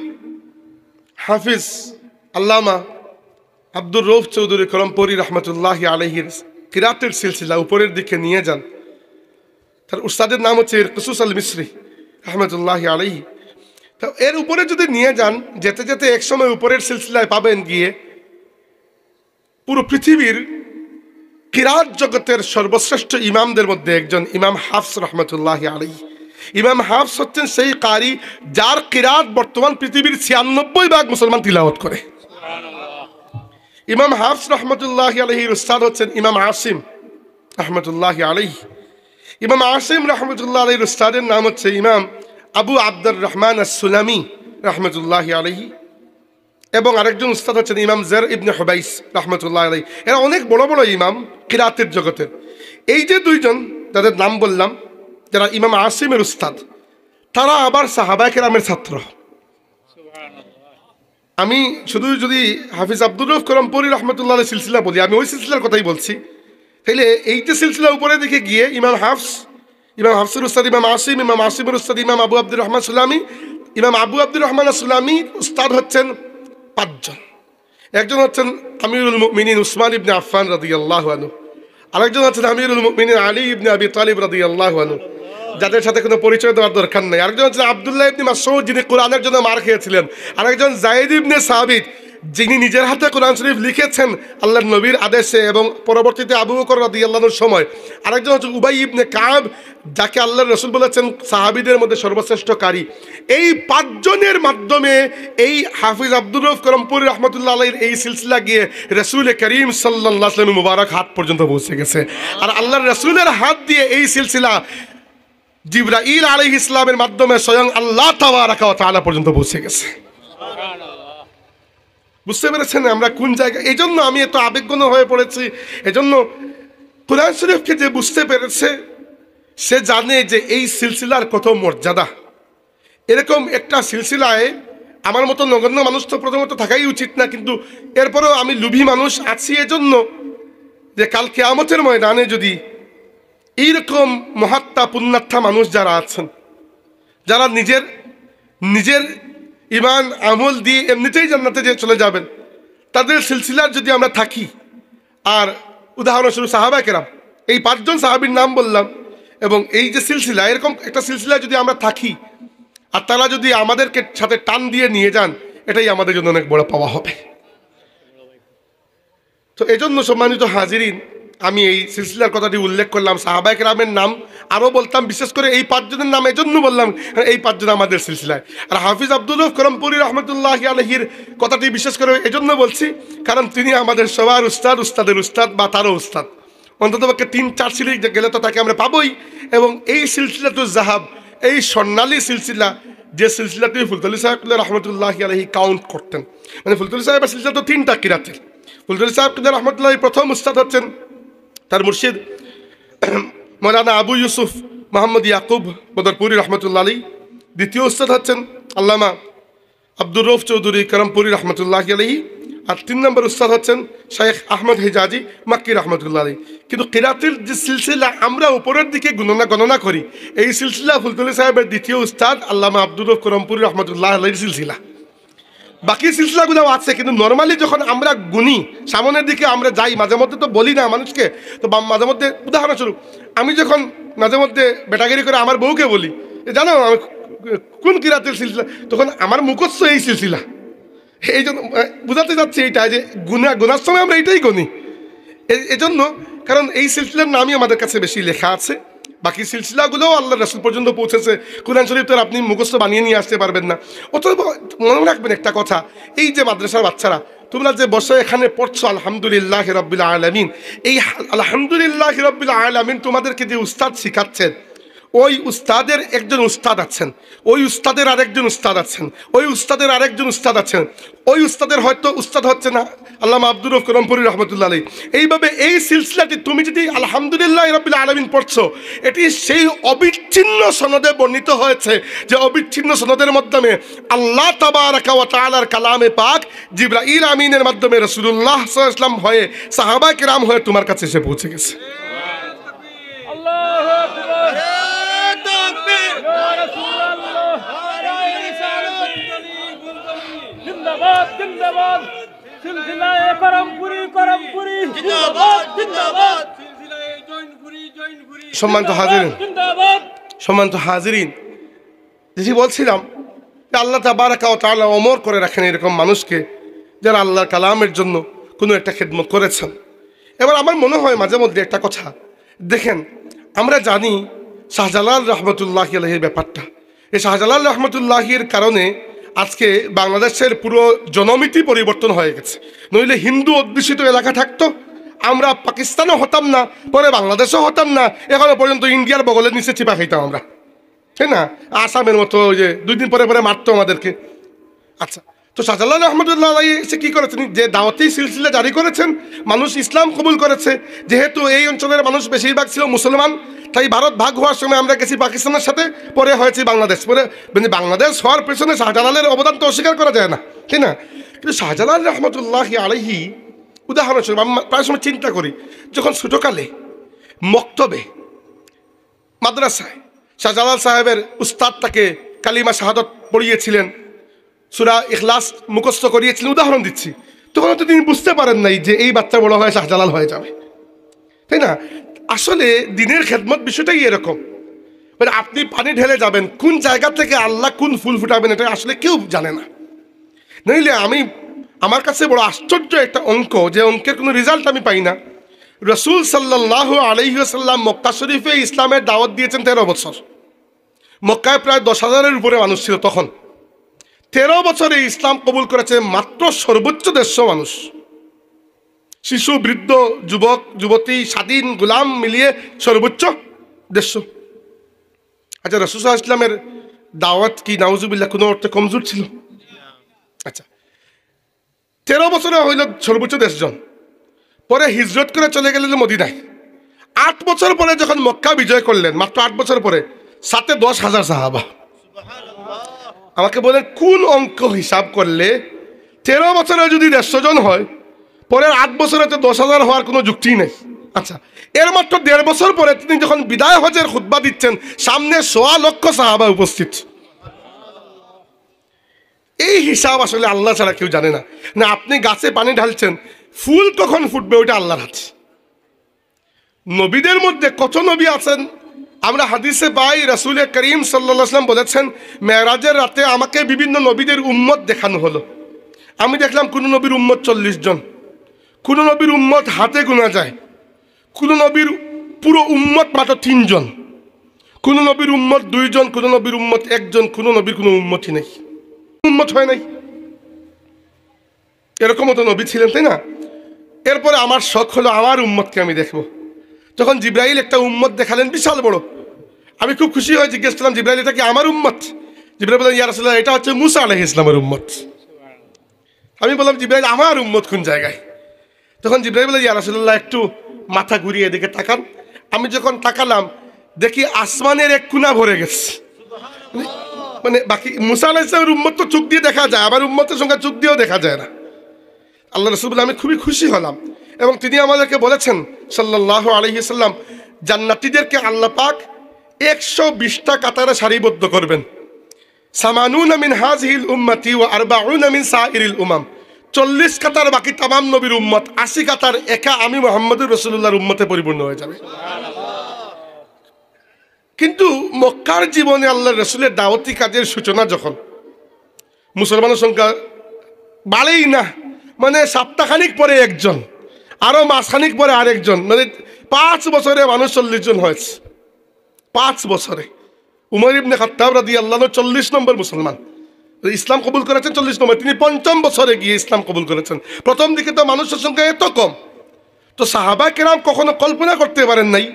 হাফিজ আল্লামা আব্দুর রউফ চৌধুরী কলমপুরি রহমতুল্লাহি আলাইহির কিরাতের সিলসিলা উপরের দিকে নিয়ে যান, তার উস্তাদের নাম হচ্ছে কুসুস আল মিসরি রহমতুল্লাহি আলাইহি। তো এর উপরে যদি নিয়ে যান, যেতে যেতে এক সময় উপরের সিলসিলায় পাবেন গিয়ে পুরো পৃথিবীর কিরাত জগতের সর্বশ্রেষ্ঠ ইমামদের মধ্যে একজন ইমাম হাফস রহমতুল্লাহি আলাইহি। ইমাম হাফস হচ্ছেন সেই কারি যার কিরাত বর্তমান পৃথিবীর 96% মুসলমান তিলাওয়াত করে। ইমাম হাফস রহমতুল্লাহি আলাইহির উস্তাদ হচ্ছেন ইমাম আসিম রহমতুল্লাহি আলাইহি। ইমাম আসিম রহমতুল্লাহ আলাইহির উস্তাদের নাম হচ্ছে ইমাম আবু আব্দুর রহমান আস-সুলামি রহমতুল্লাহি আলাইহি, এবং আরেকজন উস্তাদ হচ্ছেন ইমাম জার ইবনে হুবাইস রহমতুল্লাহ আলাইহি। এরা অনেক বড় বড় ইমাম কিরাতের জগতের। এই যে দুইজন যাদের নাম বললাম, যারা ইমাম আসিমের উস্তাদ, তারা আবার সাহাবায়ে কেরামের ছাত্র। আমি শুধু যদি হাফিজ আব্দুর রউফ কলমপুরি রহমতুল্লাহ আলাইহি সিলসিলা বলি, আমি ওই সিলসিলার কথাই বলছি। তাইলে এই যে সিলসিলা উপরে দিকে গিয়ে ইমাম হাফসের উস্তাদ ইমাম আসিম, ইমাম আসিমের উস্তাদ ইমাম আবু আব্দুর রহমান সুলামি, ইমাম আবু আব্দুর রহমান সুলামি উস্তাদ হচ্ছেন 5 জন। একজন হচ্ছেন আমিরুল মুমিনিন উসমান ইবনে আফফান রাদিয়াল্লাহু আনহু, আরেকজন হচ্ছেন আমিরুল মুমিনিন আলী ইবনে আবি তালিব রাদিয়াল্লাহু আনহু, যাদের সাথে কোনো পরিচয় দেওয়ার দরকার নেই। আরেকজন হচ্ছেন আব্দুল্লাহ ইবনে মাসউদ, যিনি কোরআনের জন্য মার খেয়েছিলেন। আরেকজন যায়েদ ইবনে সাবিত, যিনি নিজের হাতে কোরআন শরীফ লিখেছেন আল্লাহর নবীর আদেশে এবং পরবর্তীতে আবু বকর রাদিয়াল্লাহু আনহুর সময়। আরেকজন হচ্ছে উবাই ইবনে কাব, যাকে আল্লাহর রাসূল বলেছেন সাহাবীদের মধ্যে সর্বশ্রেষ্ঠ কারি। এই 5 জনের মাধ্যমে এই হাফিজ আব্দুর রউফ কলমপুরি রহমতুল্লাহ আলাইহির এই সিলসিলা গিয়ে রাসূল করিম সাল্লাল্লাহু আলাইহি ওয়াসাল্লামের মুবারক হাত পর্যন্ত পৌঁছে গেছে। আর আল্লাহর রাসূলের হাত দিয়ে এই সিলসিলা জিবরাইল আলাইহিস সালামের মাধ্যমে স্বয়ং আল্লাহ তাবারাকা ওয়া তাআলা পর্যন্ত পৌঁছে গেছে। বুঝতে পেরেছেন আমরা কোন জায়গায়? এই জন্য আমি এত আবেগঘন হয়ে পড়েছি। এজন্য কোরআন শরীফকে যে বুঝতে পেরেছে সে জানে যে এই সিলসিলার কত মর্যাদা। এরকম একটা সিলসিলায় আমার মতো নগণ্য মানুষ তো প্রথমত থাকাই উচিত না, কিন্তু এরপরেও আমি লোভী মানুষ আছি এজন্য যে কাল কিয়ামতের ময়দানে যদি এইরকম মহাত্মা পুণ্যাত্মা মানুষ যারা আছেন, যারা নিজের ইমান আমল দিয়ে এমনিতেই জান্নাতে যে চলে যাবেন, তাদের সিলসিলার যদি আমরা থাকি, আর উদাহরণস্বরূপ সাহাবায়ে কেরাম, এই 5 জন সাহাবীর নাম বললাম, এবং এই যে সিলসিলা, এরকম একটা সিলসিলা যদি আমরা থাকি, আর তারা যদি আমাদেরকে সাথে টান দিয়ে নিয়ে যান, এটাই আমাদের জন্য অনেক বড় পাওয়া হবে। তো এজন্য সম্মানিত হাজিরিন, আমি এই সিলসিলার কথাটি উল্লেখ করলাম। সাহাবায়ে কেরামের নাম আরও বলতাম, বিশেষ করে এই 5 জনের নাম এজন্য বললাম, এই 5 জন আমাদের সিলসিলায়। আর হাফিজ আব্দুল রউফ করমপুরি রহমতুল্লাহি আলাইহির কথাটি বিশেষ করে এজন্য বলছি, কারণ তিনি আমাদের সবার উস্তাদ, উস্তাদের উস্তাদ বা তারও উস্তাদ। অন্ততপক্ষে 3-4 সিলি গেলে তো তাকে আমরা পাবোই। এবং এই সিলসিলাতুল জাহাব, এই স্বর্ণালী সিলসিলা, যে সিলসিলাটি ফুলতলি সাহেব রহমতুল্লাহি আলাইহি কাউন্ট করতেন, মানে ফুলতলি সাহেবের সিলসিলা তো 3টা কিরাতের। ফুলতলি সাহেব রহমতুল্লাহি প্রথম উস্তাদ হচ্ছেন তার মুর্শিদ মৌলানা আবু ইউসুফ মোহাম্মদ ইয়াকুব বদরপুরি রহমতুল্লাহ আলী। দ্বিতীয় উস্তাদ হচ্ছেন আল্লামা আব্দুর রউফ চৌধুরী করমপুরি রহমতুল্লাহ আলী। আর 3 নম্বর উস্তাদ হচ্ছেন শেখ আহমদ হিজাজি মাক্কি রহমতুল্লাহ আলী। কিন্তু কিরাতের যে সিলসিলা আমরা উপরের দিকে গণনা করি, এই সিলসিলা ফুলতলি সাহেবের দ্বিতীয় উস্তাদ আল্লামা আব্দুর রউফ করমপুরি রহমতুল্লাহ আলীর সিলসিলা। বাকি সিলসিলাগুলো আছে, কিন্তু নর্মালি যখন আমরা গুনি, সামনের দিকে আমরা যাই, মাঝে মধ্যে তো বলি না মানুষকে, তো মাঝে মধ্যে উদাহরণস্বরূপ আমি যখন মাঝে মধ্যে বেটাগিরি করে আমার বউকে বলি, জানো আমি কোন কিরাতের সিলসিলা, তখন আমার মুখস্থ এই সিলসিলা। এই জন্য বোঝাতে যাচ্ছি এইটা যে গুনার সময় আমরা এইটাই গুনি। এজন্য কারণ এই সিলসিলার নামই আমাদের কাছে বেশি লেখা আছে। বাকি সিলসিলাগুলোও আল্লাহ রাসূল পর্যন্ত পৌঁছেছে। কুরআন শরীফ তো আপনি মুখস্থ বানিয়ে নিয়ে আসতে পারবেন না। অতএব মনে রাখবেন একটা কথা, এই যে মাদ্রাসার বাচ্চারা তোমরা যে বসে এখানে পড়ছো, আলহামদুলিল্লাহ রাব্বিল আলামিন, এই আলহামদুলিল্লাহ রাব্বিল আলামিন তোমাদেরকে যে উস্তাদ শিখাচ্ছেন, ওই উস্তাদের একজন উস্তাদ আছেন, ওই উস্তাদের আরেকজন উস্তাদ আছেন, ওই উস্তাদের আরেকজন উস্তাদ আছেন, ওই উস্তাদের হয়তো উস্তাদ হচ্ছে না আল্লামা আব্দুর রউফ করমপুরি রহমতুল্লাহ আলাইহি। এইভাবে এই সিলসিলাটি তুমি যদি আলহামদুলিল্লাহ রাব্বিল আলামিন পড়ছো, এটি সেই অবিচ্ছিন্ন সনদে বর্ণিত হয়েছে, যে অবিচ্ছিন্ন সনদের মাধ্যমে আল্লাহ তাবারাকা ওয়া তাআলার কালামে পাক জিবরাইল আমিনের মাধ্যমে রাসূলুল্লাহ সাল্লাল্লাহু আলাইহি ওয়াসাল্লাম হয়ে সাহাবায়ে কেরাম হয়ে তোমার কাছে এসে পৌঁছে গেছে। আল্লাহু আকবার। জিন্দাবাদ জিন্দাবাদ সিলসিলায়ে করমপুরি করমপুরি জিন্দাবাদ জিন্দাবাদ সিলসিলায়ে জয়নপুরি জয়নপুরি সম্মানিত হাজিরিন, জিন্দাবাদ। সম্মানিত হাজিরিন, যেটি বলছিলাম যে আল্লাহ তাবারাকা ওয়া তাআলা ওমর করে রাখেন এরকম মানুষকে যারা আল্লাহর কালামের জন্য কোনো একটা খেদমত করেছেন। এবার আমার মনে হয় মাঝে মধ্যে একটা কথা দেখেন, আমরা জানি শাহজালাল রহমতুল্লাহি আলাইহির ব্যাপারটা। এই শাহজালাল রহমতুল্লাহির কারণে আজকে বাংলাদেশের পুরো জনমিতি পরিবর্তন হয়ে গেছে। নইলে হিন্দু অধ্যুষিত এলাকা থাকতো, আমরা পাকিস্তানও হতাম না, পরে বাংলাদেশও হতাম না, এখনো পর্যন্ত ইন্ডিয়ার বগলের নিচে চিপা খাইতাম আমরা, তাই না? আসামের মতো ওই যে 2 দিন পরে পরে মারতো আমাদেরকে। আচ্ছা, তো শাহজালাল রহমতুল্লাহ আলাইহি এসে কী করেছেন? যে দাওয়াতি সিলসিলা জারি করেছেন, মানুষ ইসলাম কবুল করেছে। যেহেতু এই অঞ্চলের মানুষ বেশিরভাগ ছিল মুসলমান, তাই ভারত ভাগ হওয়ার সময় আমরা গেছি পাকিস্তানের সাথে, পরে হয়েছে বাংলাদেশ। পরে বাংলাদেশ হওয়ার পেছনে শাহজালালের অবদান তো অস্বীকার করা যায় না, ঠিক না? কিন্তু শাহজালাল রহমতুল্লাহি আলাইহি উদাহরণস্বরূপ আমি প্রায় সময় চিন্তা করি, যখন ছোটোকালে মক্তবে মাদ্রাসায় শাহজালাল সাহেবের উস্তাদ তাকে কালিমা শাহাদত পড়িয়েছিলেন, সূরা ইখলাস মুখস্থ করিয়েছিলেন, উদাহরণ দিচ্ছি, তখন তো তিনি বুঝতে পারেন নাই যে এই বাচ্চা বড় হয়ে শাহজালাল হয়ে যাবে, তাই না? আসলে দিনের খেদমত বিষয়টাই এরকম, মানে আপনি পানি ঢেলে যাবেন, কোন জায়গা থেকে আল্লাহ কোন ফুল ফুটাবেন এটা আসলে কেউ জানে না। নইলে আমার কাছে বড় আশ্চর্য একটা অঙ্ক, যে অঙ্কের কোনো রেজাল্ট আমি পাই না। রাসূল সাল্লাল্লাহু আলাইহি ওয়াসাল্লাম মক্কা শরীফে ইসলামের দাওয়াত দিয়েছেন 13 বছর। মক্কায় প্রায় 10,000-এর উপরে মানুষ ছিল তখন। 13 বছরে ইসলাম কবুল করেছে মাত্র সর্বোচ্চ 150 মানুষ, শিশু, বৃদ্ধ, যুবক, যুবতী, স্বাধীন, গোলাম মিলিয়ে সর্বোচ্চ 150। আচ্ছা, রাসূল সাল্লাল্লাহু আলাইহি ওয়াসাল্লামের দাওয়াত কি নাউজুবিল্লাহ কোনো অর্থে কমজোর ছিল? আচ্ছা, 13 বছরে হইল সর্বোচ্চ 10 জন। পরে হিজরত করে চলে গেলেন মদিনায়। 8 বছর পরে যখন মক্কা বিজয় করলেন, মাত্র 8 বছর পরে, সাথে 10,000 সাহাবা। আমাকে বলেন কোন অঙ্ক হিসাব করলে 13 বছরে যদি 150 জন হয়, পরের 8 বছরে তো 10,000 হওয়ার কোনো যুক্তি নেই। আচ্ছা, এর মাত্র 1.5 বছর পরে তিনি যখন বিদায় হজের খুতবা দিচ্ছেন, সামনে 1.25 লক্ষ সাহাবা উপস্থিত। এই হিসাব আসলে আল্লাহ ছাড়া কেউ জানে না। না, আপনি গাছে পানি ঢালছেন, ফুল কখন ফুটবে ওইটা আল্লাহর হাতে। নবীদের মধ্যে কত নবী আছেন আমরা হাদিসে পাই রাসূল করিম সাল্লাল্লাহু আলাইহি ওয়াসাল্লাম বলেছেন, মেরাজের রাতে আমাকে বিভিন্ন নবীদের উম্মত দেখানো হলো। আমি দেখলাম কোন নবীর উম্মত 40 জন, কোন নবীর উম্মত হাতে গোনা যায়, কোন নবীর পুরো উম্মত মাত্র 3 জন, কোন নবীর উম্মত 2 জন, কোন নবীর উম্মত 1 জন, কোন নবীর কোনো উম্মতই নেই, উম্মত হয় নাই। এরকমও তো নবী ছিলেন, তাই না? এরপরে আমার শখ হলো আমার উম্মতকে আমি দেখবো। যখন জিব্রাইল একটা উম্মত দেখালেন বিশাল বড়, আমি খুব খুশি হয়ে জিজ্ঞেস করলাম, জিব্রাইল এটা কি আমার উম্মত? জিব্রাইল বললেন, ইয়া রাসূলুল্লাহ, এটা হচ্ছে মুসা আলাইহিস সালামের উম্মত। আমি বললাম, জিব্রাইল আমার উম্মত কোন জায়গায়? তখন জিব্রাইল বললেন, ইয়া রাসূলুল্লাহ, একটু মাথা ঘুরিয়ে এদিকে তাকান। আমি যখন তাকালাম দেখি আসমানের এক কোণা ভরে গেছে। মানে বাকি মুসা আলাইহিস সালামের উম্মত তো চোখ দিয়ে দেখা যায়, আমার উম্মতের সঙ্গে চোখ দিয়েও দেখা যায় না। আল্লাহ রাসূল বললেন, আমি খুবই খুশি হলাম। এবং তিনি আমাদেরকে বলেছেন সাল্লাল্লাহু আলাইহি ওয়াসাল্লাম, জান্নাতীদেরকে আল্লাহ পাক 120টা কাতারে সারিবদ্ধ করবেন। সামানুনা মিন হাযিহিল উম্মতি ওয়া আরবাউনা মিন সাইরিল উমাম। 40 কাতার বাকি তামাম নবীর উম্মত, 80 কাতার একা আমি মুহাম্মদুর রাসূলুল্লাহর উম্মতে পরিপূর্ণ হয়ে যাবে। কিন্তু মক্কার জীবনে আল্লাহর রাসূলের দাওয়াতি কাজের সূচনা যখন, মুসলমানের সংখ্যা বাড়েই না, মানে সপ্তাহখানিক পরে একজন, আরো মাসখানিক পরে আরেকজন, মানে 5 বছরে মানুষ 40 জন হয়েছে। 5 বছরে উমর ইবনে খাত্তাব রাদিয়াল্লাহু আনহু 40 নম্বর মুসলমান, ইসলাম কবুল করেছেন 40 নম্বর। তিনি 5ম বছরে গিয়ে ইসলাম কবুল করেছেন। প্রথম দিকে তো মানুষের সংখ্যা এত কম, তো সাহাবা কেরাম কখনো কল্পনা করতে পারেন নাই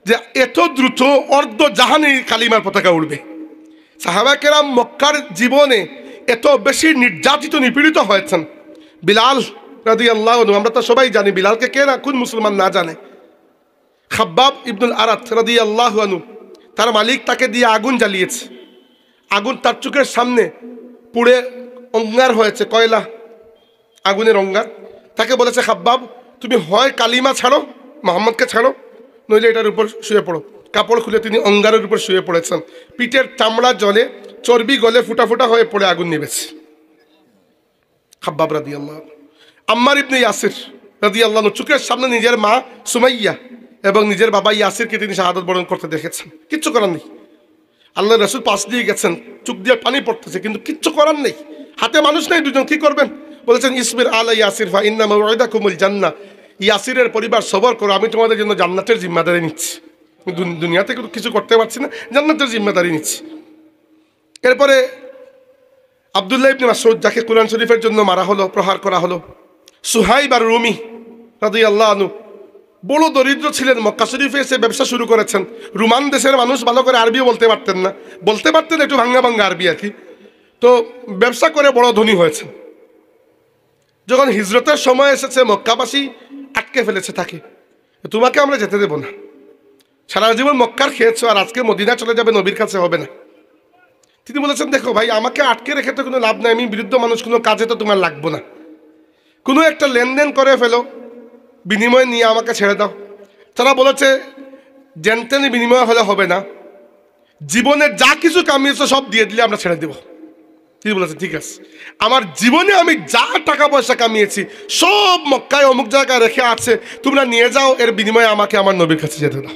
যে এত দ্রুত অর্ধ জাহানি কালিমার পতাকা উঠবে। সাহাবা কেরাম মক্কার জীবনে এত বেশি নির্যাতিত নিপীড়িত হয়েছেন। বিলাল রাদিয়াল্লাহু আনহু, আমরা তো সবাই জানি বিলালকে, কে না কোন মুসলমান না জানে। খাব্বাব ইবনুল আরাত রাদিয়াল্লাহু আনহু, তার মালিক তাকে দিয়ে আগুন জ্বালিয়েছে, আগুন তার চোখের সামনে পুড়ে অঙ্গার হয়েছে, কয়লা আগুনের অঙ্গার। তাকে বলেছে, খাব্বাব তুমি হয় কালিমা ছাড়ো, মোহাম্মদকে ছাড়ো, নইলে এটার উপর শুয়ে পড়ো। কাপড় খুলে তিনি অঙ্গারের উপর শুয়ে পড়েছেন। পিঠের চামড়া জলে, চর্বি গলে ফুটা ফুটা হয়ে পড়ে আগুন নিবেছে খাব্বাব রাদিয়াল্লাহু আনহু। আম্মার ইবনে ইয়াসির রাদিয়াল্লাহু আনহু চোখের সামনে নিজের মা সুমাইয়া এবং নিজের বাবা ইয়াসিরকে তিনি শাহাদাত বরণ করতে দেখেছেন। কিচ্ছু করার নেই, আল্লাহ রাসূল পাশ দিয়ে গেছেন, চোখ দিয়ে পানি পড়তেছে, কিন্তু কিচ্ছু করার নেই, হাতে মানুষ নেই, দুজন কি করবেন? বলেছেন, ইসবির আলা ইয়াসির ফা ইন্না মাওইদাকুমুল জান্নাহ। ইয়াসিরের পরিবার সবর করো, আমি তোমাদের জন্য জান্নাতের জিম্মাদারি নিচ্ছি। দুনিয়াতে কিছু করতে পারছি না, জান্নাতের জিম্মাদারি নিচ্ছি। এরপরে আব্দুল্লাহ ইবনে মাসউদ, যাকে কুরআন শরীফের জন্য মারা হলো, প্রহার করা হলো। সুহাইব আর রুমি রাদিয়াল্লাহু আনহু বড় দরিদ্র ছিলেন, মক্কা শরীফে এসে ব্যবসা শুরু করেছেন। রোমান দেশের মানুষ ভালো করে আরবিও বলতে পারতেন না, বলতে পারতেন একটু ভাঙ্গা ভাঙ্গা আরবি আর কি। তো ব্যবসা করে বড় ধনী হয়েছেন। যখন হিজরতের সময় এসেছে, মক্কাবাসী আটকে ফেলেছে তাকে, তোমাকে আমরা যেতে দেব না, সারা জীবন মক্কার খেয়েছো, আর আজকে মদিনা চলে যাবে, নবীর কাছে হবে না। তিনি বলেছেন, দেখো ভাই, আমাকে আটকে রেখে তো কোনো লাভ নাই, আমি বিরুদ্ধ মানুষ, কোনো কাজে তো তোমার লাগবো না, কোনো একটা লেনদেন করে ফেলো, বিনিময় নিয়ে আমাকে ছেড়ে দাও। তারা বলেছে, জেনতেন বিনিময় হলে হবে না, জীবনে যা কিছু কামিয়েছো সব দিয়ে দিলে আমরা ছেড়ে দেব। তিনি বলেছে, ঠিক আছে, আমার জীবনে আমি যা টাকা পয়সা কামিয়েছি সব মক্কায় অমুক জায়গায় রেখে আছে, তোমরা নিয়ে যাও, এর বিনিময়ে আমাকে আমার নবীর কাছে যেতে দাও।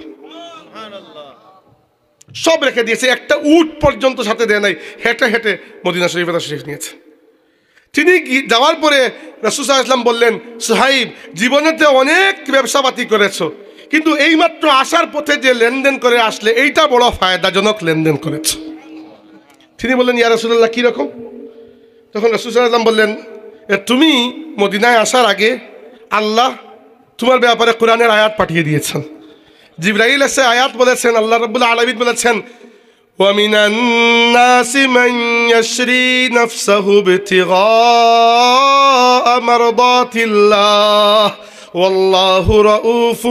সব রেখে দিয়েছে, একটা উট পর্যন্ত সাথে দেয় নাই, হেঁটে হেঁটে মদিনা শরীফে শরীফ নিয়েছে। তিনি যাওয়ার পরে রাসূল সাল্লাল্লাহু আলাইহি ওয়াসাল্লাম বললেন, সুহাইব, জীবনেতে অনেক ব্যবসাপাতি করেছো, কিন্তু এইমাত্র আসার পথে যে লেনদেন করে আসলে, এইটা বড় ফায়দাজনক লেনদেন করেছো। তিনি বললেন, ইয়া রাসূলুল্লাহ, কীরকম? তখন রাসূল সাল্লাল্লাহু আলাইহি ওয়াসাল্লাম বললেন, তুমি মদিনায় আসার আগে আল্লাহ তোমার ব্যাপারে কোরআনের আয়াত পাঠিয়ে দিয়েছেন। জিবরাইল এসে আয়াত বলেছেন, আল্লাহ রাব্বুল আলামিন বলেছেন, وَمِنَ النَّاسِ مَنْ يَشْرِي نَفْسَهُ ابْتِغَاءَ مَرْضَاتِ اللَّهِ وَاللَّهُ رَءُوفٌ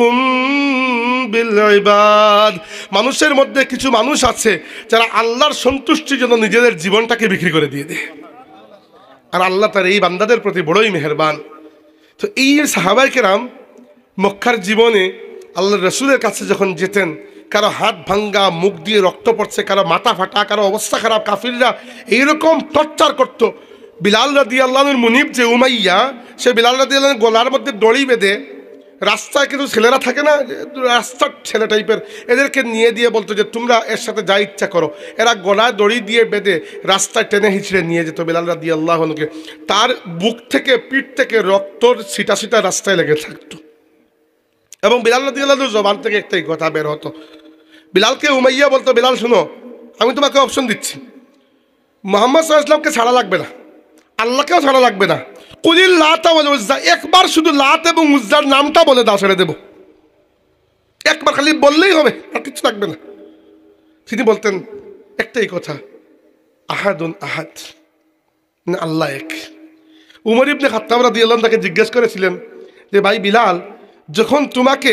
بِالْعِبَادِ। মানুষের মধ্যে কিছু মানুষ আছে যারা আল্লাহর সন্তুষ্টির জন্য নিজেদের জীবনটাকে বিক্রি করে দিয়ে দেয়, আর আল্লাহ তার এই বান্দাদের প্রতি বড়ই মেহেরবান। তো এই সাহাবায়ে কেরাম মক্কার জীবনে আল্লাহর রাসূলের কাছে যখন যেতেন, কারো হাত ভাঙ্গা, মুখ দিয়ে রক্ত পড়ছে, কারো মাথা ফাটা, কারো অবস্থা খারাপ, কাফিররা এইরকম টর্চার করতো। বিলাল রাদিয়াল্লাহু আনহুর মুনিব যে উমাইয়া, সে বিলাল রাদিয়াল্লাহু আনহুর গলার মধ্যে দড়ি বেঁধে রাস্তায় কিছু ছেলেরা থাকে না, রাস্তার ছেলে টাইপের, এদেরকে নিয়ে দিয়ে বলতো যে তোমরা এর সাথে যা ইচ্ছা করো। এরা গলায় দড়ি দিয়ে বেঁধে রাস্তায় টেনে হিঁচড়ে নিয়ে যেত বিলাল রাদিয়াল্লাহু আনহুকে। তার বুক থেকে পিঠ থেকে রক্তর ছিটা ছিটা রাস্তায় লেগে থাকতো, এবং বিলাল রাদিয়াল্লাহু আনহুর জবান থেকে একটাই কথা বের হতো। বিলালকে উমাইয়া বলতো, বিলাল শুনো, আমি তোমাকে অপশন দিচ্ছি, মুহাম্মদ সাল্লাল্লাহু আলাইহি ওয়াসাল্লামকে ছাড়া লাগবে না, আল্লাহকেও ছাড়া লাগবে না, কুলিল লাতা ওয়াল উজ্জা, একবার শুধু লাত এবং উজ্জার নামটা বলে দাও, ছেড়ে দেবো। একবার খালি বললেই হবে, আর কিছু লাগবে না। তিনি বলতেন একটাই কথা, আহাদুন আহাদ, না আল্লাহ এক। উমর ইবনে খাত্তাব রাদিয়াল্লাহু আনহু তাকে জিজ্ঞেস করেছিলেন যে ভাই বিলাল, যখন তোমাকে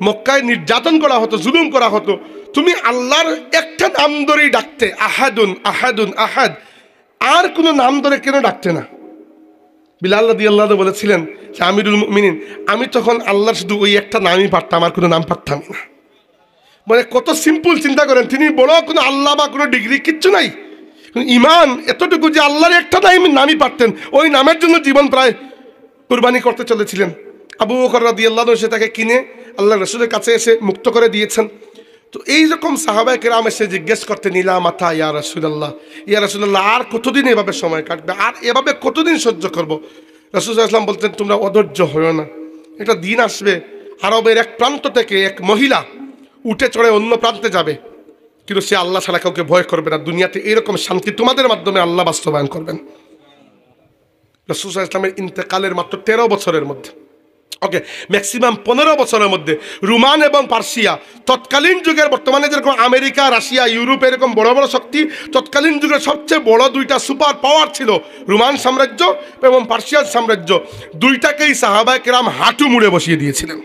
মক্কায় নির্যাতন করা হতো, জুলুম করা হতো, তুমি আল্লাহর একটা নাম ধরেই ডাকতে, আহাদুন আহাদুন আহাদ, আর কোনো নাম ধরে কেন ডাকতে না? বিলাল রাদিয়াল্লাহু আনহু বলেছিলেন যে আমিরুল মুমিনিন, আমি তখন আল্লাহর শুধু ওই একটা নামই পারতাম, আর কোনো নাম পারতামই না। মানে কত সিম্পল, চিন্তা করেন, তিনি বড় কোনো আল্লাহ বা কোনো ডিগ্রি কিচ্ছু নাই, ইমান এতটুকু যে আল্লাহর একটা নামই পারতেন, ওই নামের জন্য জীবন প্রায় কুরবানি করতে চলেছিলেন। আবু বকর রাদিয়াল্লাহু আনহু সে তাকে কিনে আল্লাহ রাসূলের কাছে এসে মুক্ত করে দিয়েছেন। তো এইরকম সাহাবায়ে কেরাম এসে জিজ্ঞেস করতেন, নীলা মাথা ইয়া রাসূলুল্লাহ, ইয়া রাসূলুল্লাহ, আর কতদিন এভাবে সময় কাটবে, আর এভাবে কতদিন সহ্য করবো? রাসূল সাল্লাল্লাহু আলাইহি ওয়াসাল্লাম বলতেন, তোমরা অধৈর্য হয়ো না, একটা দিন আসবে আরবের এক প্রান্ত থেকে এক মহিলা উঠে চড়ে অন্য প্রান্তে যাবে, কিন্তু সে আল্লাহ ছাড়া কাউকে ভয় করবে না। দুনিয়াতে এরকম শান্তি তোমাদের মাধ্যমে আল্লাহ বাস্তবায়ন করবেন। রাসূল সাল্লাল্লাহু আলাইহি ওয়াসাল্লামের ইন্তেকালের মাত্র 13 বছরের মধ্যে, ওকে ম্যাক্সিমাম 15 বছরের মধ্যে রোমান এবং পার্সিয়া, তৎকালীন যুগের, বর্তমানে যেরকম আমেরিকা, রাশিয়া, ইউরোপ এরকম বড় বড় শক্তি, তৎকালীন যুগের সবচেয়ে বড় দুইটা সুপার পাওয়ার ছিল রোমান সাম্রাজ্য এবং পার্সিয়ান সাম্রাজ্য। দুইটাকেই সাহাবায়ে কেরাম হাঁটু মুড়ে বসিয়ে দিয়েছিলেন।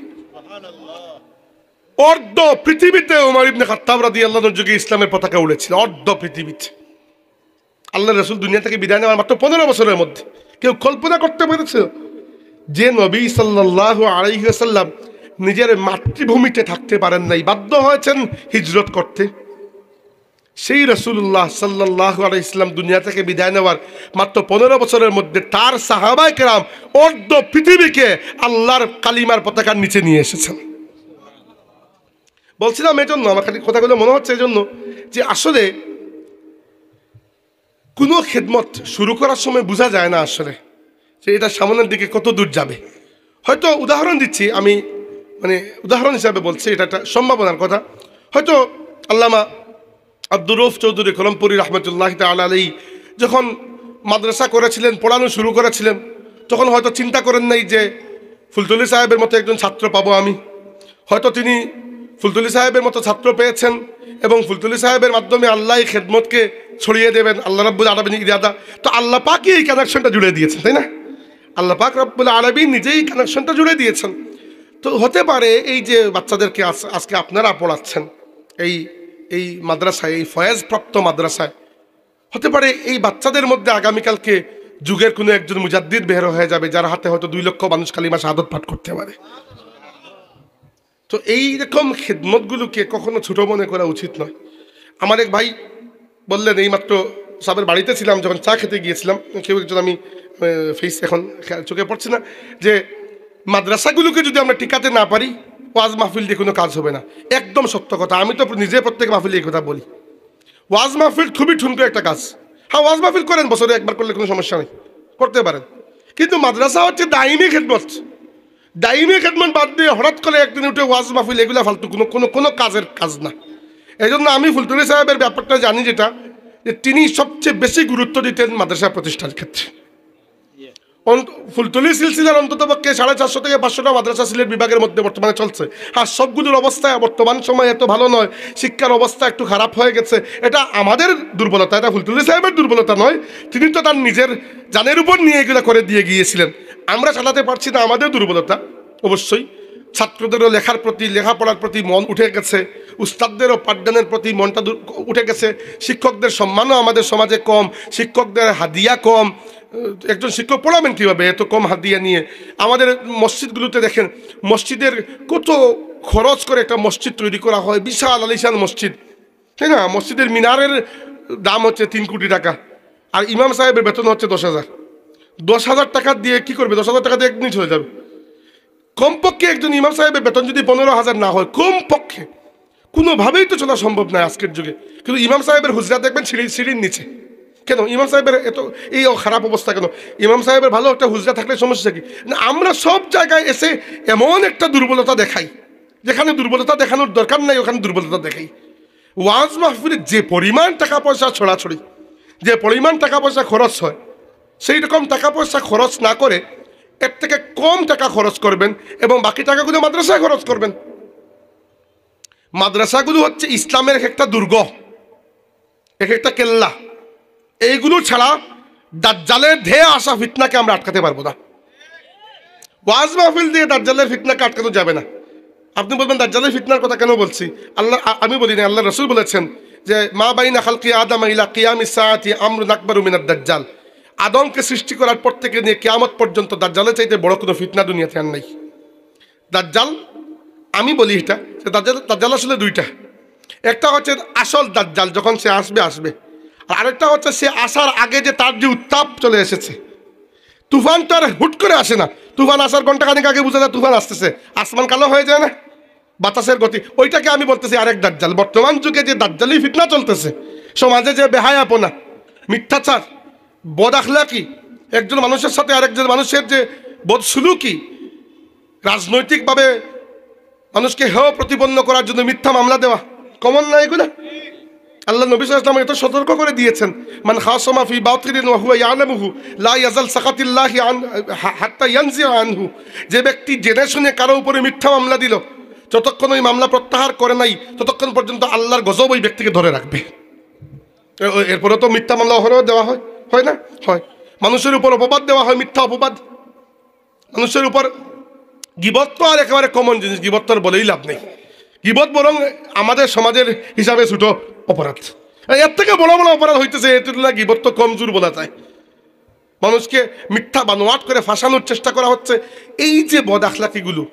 অর্ধ পৃথিবীতে ওমর ইবনে খাত্তাব রাদিয়াল্লাহু আনহুর যুগে ইসলামের পতাকা উড়েছিল, অর্ধ পৃথিবীতে। আল্লাহ রাসূল দুনিয়া থেকে বিদায় নেওয়ার মাত্র 15 বছরের মধ্যে। কেউ কল্পনা করতে পেরেছে যে নবী সাল্লাল্লাহু আলাইহি ওয়াসাল্লাম নিজের মাতৃভূমিতে থাকতে পারেন নাই, বাধ্য হয়েছেন হিজরত করতে? সেই রাসূলুল্লাহ সাল্লাল্লাহু আলাইহি ওয়াসাল্লাম দুনিয়া থেকে বিদায় নেওয়ার মাত্র 15 বছরের মধ্যে তার সাহাবায়ে কেরাম অর্ধ পৃথিবীকে আল্লাহর কালিমার পতাকার নিচে নিয়ে এসেছেন। বলছিলাম এজন্য, আমার খালি কথাগুলো মনে হচ্ছে এজন্য যে আসলে কোনো খেদমত শুরু করার সময় বোঝা যায় না আসলে যে এটা সামনের দিকে কত দূর যাবে। হয়তো উদাহরণ দিচ্ছি আমি, মানে উদাহরণ হিসাবে বলছি, এটা একটা সম্ভাবনার কথা। হয়তো আল্লামা আব্দুর রউফ চৌধুরী কলমপুরি রহমতুল্লাহ তাআলা আলাইহি যখন মাদ্রাসা করেছিলেন, পড়ানো শুরু করেছিলেন, তখন হয়তো চিন্তা করেন নাই যে ফুলতলি সাহেবের মতো একজন ছাত্র পাবো আমি। হয়তো তিনি ফুলতলি সাহেবের মতো ছাত্র পেয়েছেন এবং ফুলতলি সাহেবের মাধ্যমে আল্লাহ এই খেদমতকে ছড়িয়ে দেবেন, আল্লাহ রাব্বুল আলামিন ইরাদা। তো আল্লাহ পাকই এই কানেকশনটা জুড়ে দিয়েছেন, তাই না? আল্লাহ পাক রব্বুল আলামিন নিজেই কানেকশনটা জুড়ে দিয়েছেন। তো হতে পারে এই যে বাচ্চাদেরকে আজকে আপনারা পড়াচ্ছেন এই মাদ্রাসায়, এই ফয়েজপ্রাপ্ত মাদ্রাসায়, হতে পারে এই বাচ্চাদের মধ্যে আগামীকালকে যুগের কোনো একজন মুজাদ্দিদ বের হয়ে যাবে, যার হাতে হয়তো 2 লক্ষ মানুষ কালিমা শাহাদাত পাঠ করতে পারে। তো এইরকম খেদমতগুলোকে কখনো ছোট মনে করা উচিত নয়। আমার এক ভাই বললেন, এইমাত্র সাহেবের বাড়িতে ছিলাম, যখন চা খেতে গিয়েছিলাম, কেউ একজন, আমি ফেস এখন চোখে পড়ছে না, যে মাদ্রাসাগুলোকে যদি আমরা টিকাতে না পারি, ওয়াজ মাহফিল দিয়ে কোনো কাজ হবে না। একদম সত্য কথা, আমি তো নিজে প্রত্যেক মাহফিলে এই কথা বলি। ওয়াজ মাহফিল খুবই ঠুনকো একটা কাজ। হ্যাঁ, ওয়াজ মাহফিল করেন, বছরে একবার করলে কোনো সমস্যা নেই, করতে পারেন, কিন্তু মাদ্রাসা হচ্ছে দাইমি খেদমত। দাইমি খেদমত বাদ দিয়ে হঠাৎ করে একদিন উঠে ওয়াজ মাহফিল, এগুলো ফালতু কোনো কাজের কাজ না। এই জন্য আমি ফুলতলি সাহেবের ব্যাপারটা জানি, যেটা যে তিনি সবচেয়ে বেশি গুরুত্ব দিতেন মাদ্রাসা প্রতিষ্ঠার ক্ষেত্রে। ফুলতলি সিলসিলার অন্ততপক্ষে 450 থেকে 500টা মাদ্রাসা সিলেট বিভাগের মধ্যে বর্তমানে চলছে। আর সবগুলোর অবস্থা বর্তমান সময় এত ভালো নয়, শিক্ষার অবস্থা একটু খারাপ হয়ে গেছে। এটা আমাদের দুর্বলতা, এটা ফুলতলি সাহেবের দুর্বলতা নয়। তিনি তো তার নিজের জানের উপর নিয়ে এগুলো করে দিয়ে গিয়েছিলেন। আমরা চালাতে পারছি না, আমাদের দুর্বলতা। অবশ্যই ছাত্রদেরও লেখাপড়ার প্রতি মন উঠে গেছে, উস্তাদদেরও পাঠদানের প্রতি মনটা উঠে গেছে, শিক্ষকদের সম্মানও আমাদের সমাজে কম, শিক্ষকদের হাদিয়া কম। একজন শিক্ষক পড়াবেন কীভাবে এত কম হাদিয়া নিয়ে? আমাদের মসজিদগুলোতে দেখেন, মসজিদের কত খরচ করে একটা মসজিদ তৈরি করা হয়, বিশাল আলিশান মসজিদ, তাই না? মসজিদের মিনারের দাম হচ্ছে 3 কোটি টাকা, আর ইমাম সাহেবের বেতন হচ্ছে 10,000। 10,000 টাকা দিয়ে কি করবে? 10,000 টাকা দিয়ে একদিন চলে যাবে। কমপক্ষে একজন ইমাম সাহেবের বেতন যদি 15,000 না হয়, কমপক্ষে কোনোভাবেই তো চলা সম্ভব নয় আজকের যুগে। কিন্তু ইমাম সাহেবের হুজরা দেখবেন সিঁড়ির নিচে। কেন ইমাম সাহেবের এত এই খারাপ অবস্থা কেন? ইমাম সাহেবের ভালো একটা হুজরা থাকলে সমস্যা কি? না, আমরা সব জায়গায় এসে এমন একটা দুর্বলতা দেখাই, যেখানে দুর্বলতা দেখানোর দরকার নাই ওখানে দুর্বলতা দেখাই। ওয়াজ মাহফিলে যে পরিমাণ টাকা পয়সা ছড়াছড়ি, যে পরিমাণ টাকা পয়সা খরচ হয়, সেই রকম টাকা পয়সা খরচ না করে এর থেকে কম টাকা খরচ করবেন এবং বাকি টাকাগুলো মাদ্রাসায় খরচ করবেন। মাদ্রাসাগুলো হচ্ছে ইসলামের এক একটা দুর্গ, এক একটা কেল্লা। এইগুলো ছাড়া দাজ্জালের ধেয়ে আসা ফিতনাকে আমরা আটকাতে পারবো না। ওয়াজ মাহফিল দিয়ে দাজ্জালের ফিতনাকে আটকানো যাবে না। আপনি বলবেন দাজ্জালের ফিতনার কথা কেন বলছি? আমি বলি না, আল্লাহ রাসূল বলেছেন যে মা বাইনা খালকি আদম ইলা কিয়ামিস সাআতি আমরুন আকবারু মিনাদ দাজ্জাল। আদমকে সৃষ্টি করার পর থেকে নিয়ে কিয়ামত পর্যন্ত দাজ্জালের চাইতে বড় কোনো ফিতনা দুনিয়াতে আর নাই। দাজ্জাল, আমি বলি এটা যে দাজ্জাল আসলে দুইটা। একটা হচ্ছে আসল দাজ্জাল, যখন সে আসবে, আর আরেকটা হচ্ছে সে আসার আগে যে তার যে উত্তাপ চলে এসেছে। তুফান তো আর হুট করে আসে না, তুফান আসার ঘন্টাখানেক আগে বোঝা যায় তুফান আসতেছে, আসমান কালো হয়ে যায় না বাতাসের গতি। ওইটাকে আমি বলতেছি আরেক দাজ্জাল। বর্তমান যুগে যে দাজ্জালি ফিতনা চলতেছে, সমাজে যে বেহায়াপনা, মিথ্যাচার, বদ আখলাকি, একজন মানুষের সাথে আরেকজন মানুষের যে বদসুলুকি, রাজনৈতিকভাবে মানুষকে হেয় প্রতিপন্ন করার জন্য মিথ্যা মামলা দেওয়া, কমন না এগুলো? আল্লাহ নবী সাল্লাল্লাহু আলাইহি ওয়াসাল্লাম এত সতর্ক করে দিয়েছেন, মান খাসামা ফি বাতিলিন ওয়া হুয়া ইয়ালামুহু লা ইয়াজাল সাকাতিল্লাহি হাত্তা ইয়ানজিআ আনহু। যে ব্যক্তি জেনে শুনে কারো উপরে মিথ্যা মামলা দিল, যতক্ষণ ওই মামলা প্রত্যাহার করে নাই ততক্ষণ পর্যন্ত আল্লাহর গজব ওই ব্যক্তিকে ধরে রাখবে। এরপরে তো মিথ্যা মামলা অহরহ দেওয়া হয় না? হয়। মানুষের উপর অপবাদ দেওয়া হয়, মিথ্যা অপবাদ মানুষের উপর। গীবত তো আর একেবারে কমন জিনিস, গীবত তো আর বলেই লাভ নেই। গীবত বরং আমাদের সমাজের হিসাবে ছোট অপরাধ। এর থেকে বড় বড় অপরাধ হইতেছে, এর তুলনায় গীবত তো কম জোর বলা যায়। মানুষকে মিথ্যা বানোয়াট করে ফাঁসানোর চেষ্টা করা হচ্ছে। এই যে বদ আখলাকিগুলো,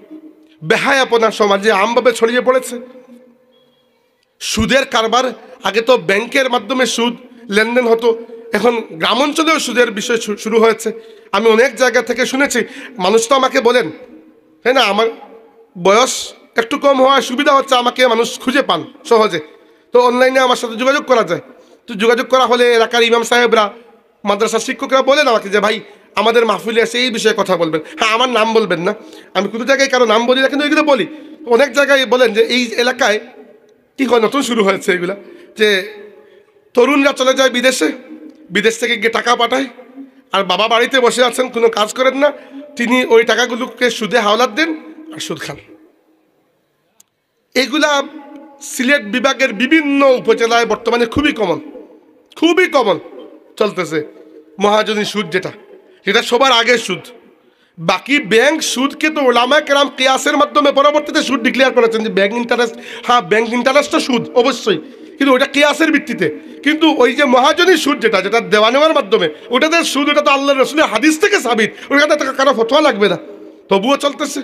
বেহায়াপনা সমাজে আমভাবে ছড়িয়ে পড়েছে। সুদের কারবার, আগে তো ব্যাংকের মাধ্যমে সুদ লেনদেন হতো, এখন গ্রাম অঞ্চলেও সুদের বিষয় শুরু হয়েছে। আমি অনেক জায়গা থেকে শুনেছি, মানুষ তো আমাকে বলেন, হ্যাঁ না, আমার বয়স একটু কম হওয়ার সুবিধা হচ্ছে, আমাকে মানুষ খুঁজে পান সহজে, তো অনলাইনে আমার সাথে যোগাযোগ করা যায়। তো যোগাযোগ করা হলে এলাকার ইমাম সাহেবরা, মাদ্রাসার শিক্ষকরা বলেন আমাকে যে ভাই আমাদের মাহফিলে এসে এই বিষয়ে কথা বলবেন। হ্যাঁ, আমার নাম বলবেন না, আমি কোনো জায়গায় কারো নাম বলি না, কিন্তু এগুলো বলি। অনেক জায়গায় বলেন যে এই এলাকায় কী হয়, নতুন শুরু হয়েছে এগুলা, যে তরুণরা চলে যায় বিদেশে, বিদেশ থেকে গিয়ে টাকা পাঠায়, আর বাবা বাড়িতে বসে আছেন, কোনো কাজ করেন না, তিনি ওই টাকাগুলোকে সুদে হাওলাত দেন আর সুদ খান। এগুলা সিলেট বিভাগের বিভিন্ন উপজেলায় বর্তমানে খুবই কমন চলতেছে। মহাজনী সুদ, যেটা সবার আগে সুদ। বাকি ব্যাংক সুদকে তো ওলামায়ে কেরাম কিয়াসের মাধ্যমে পরবর্তীতে সুদ ডিক্লেয়ার করেছেন যে ব্যাংক ইন্টারেস্ট, হ্যাঁ ব্যাংক ইন্টারেস্ট তো সুদ অবশ্যই, কিন্তু ওটা কিয়াসের ভিত্তিতে। কিন্তু ওই যে মহাজনী সুদ যেটা দেওয়া নেওয়ার মাধ্যমে, ওটাতে সুদ, ওটা তো আল্লাহ রসুলের হাদিস থেকে সাবিত, ওটাতে কারো ফতোয়া লাগবে না, তবুও চলতেছে।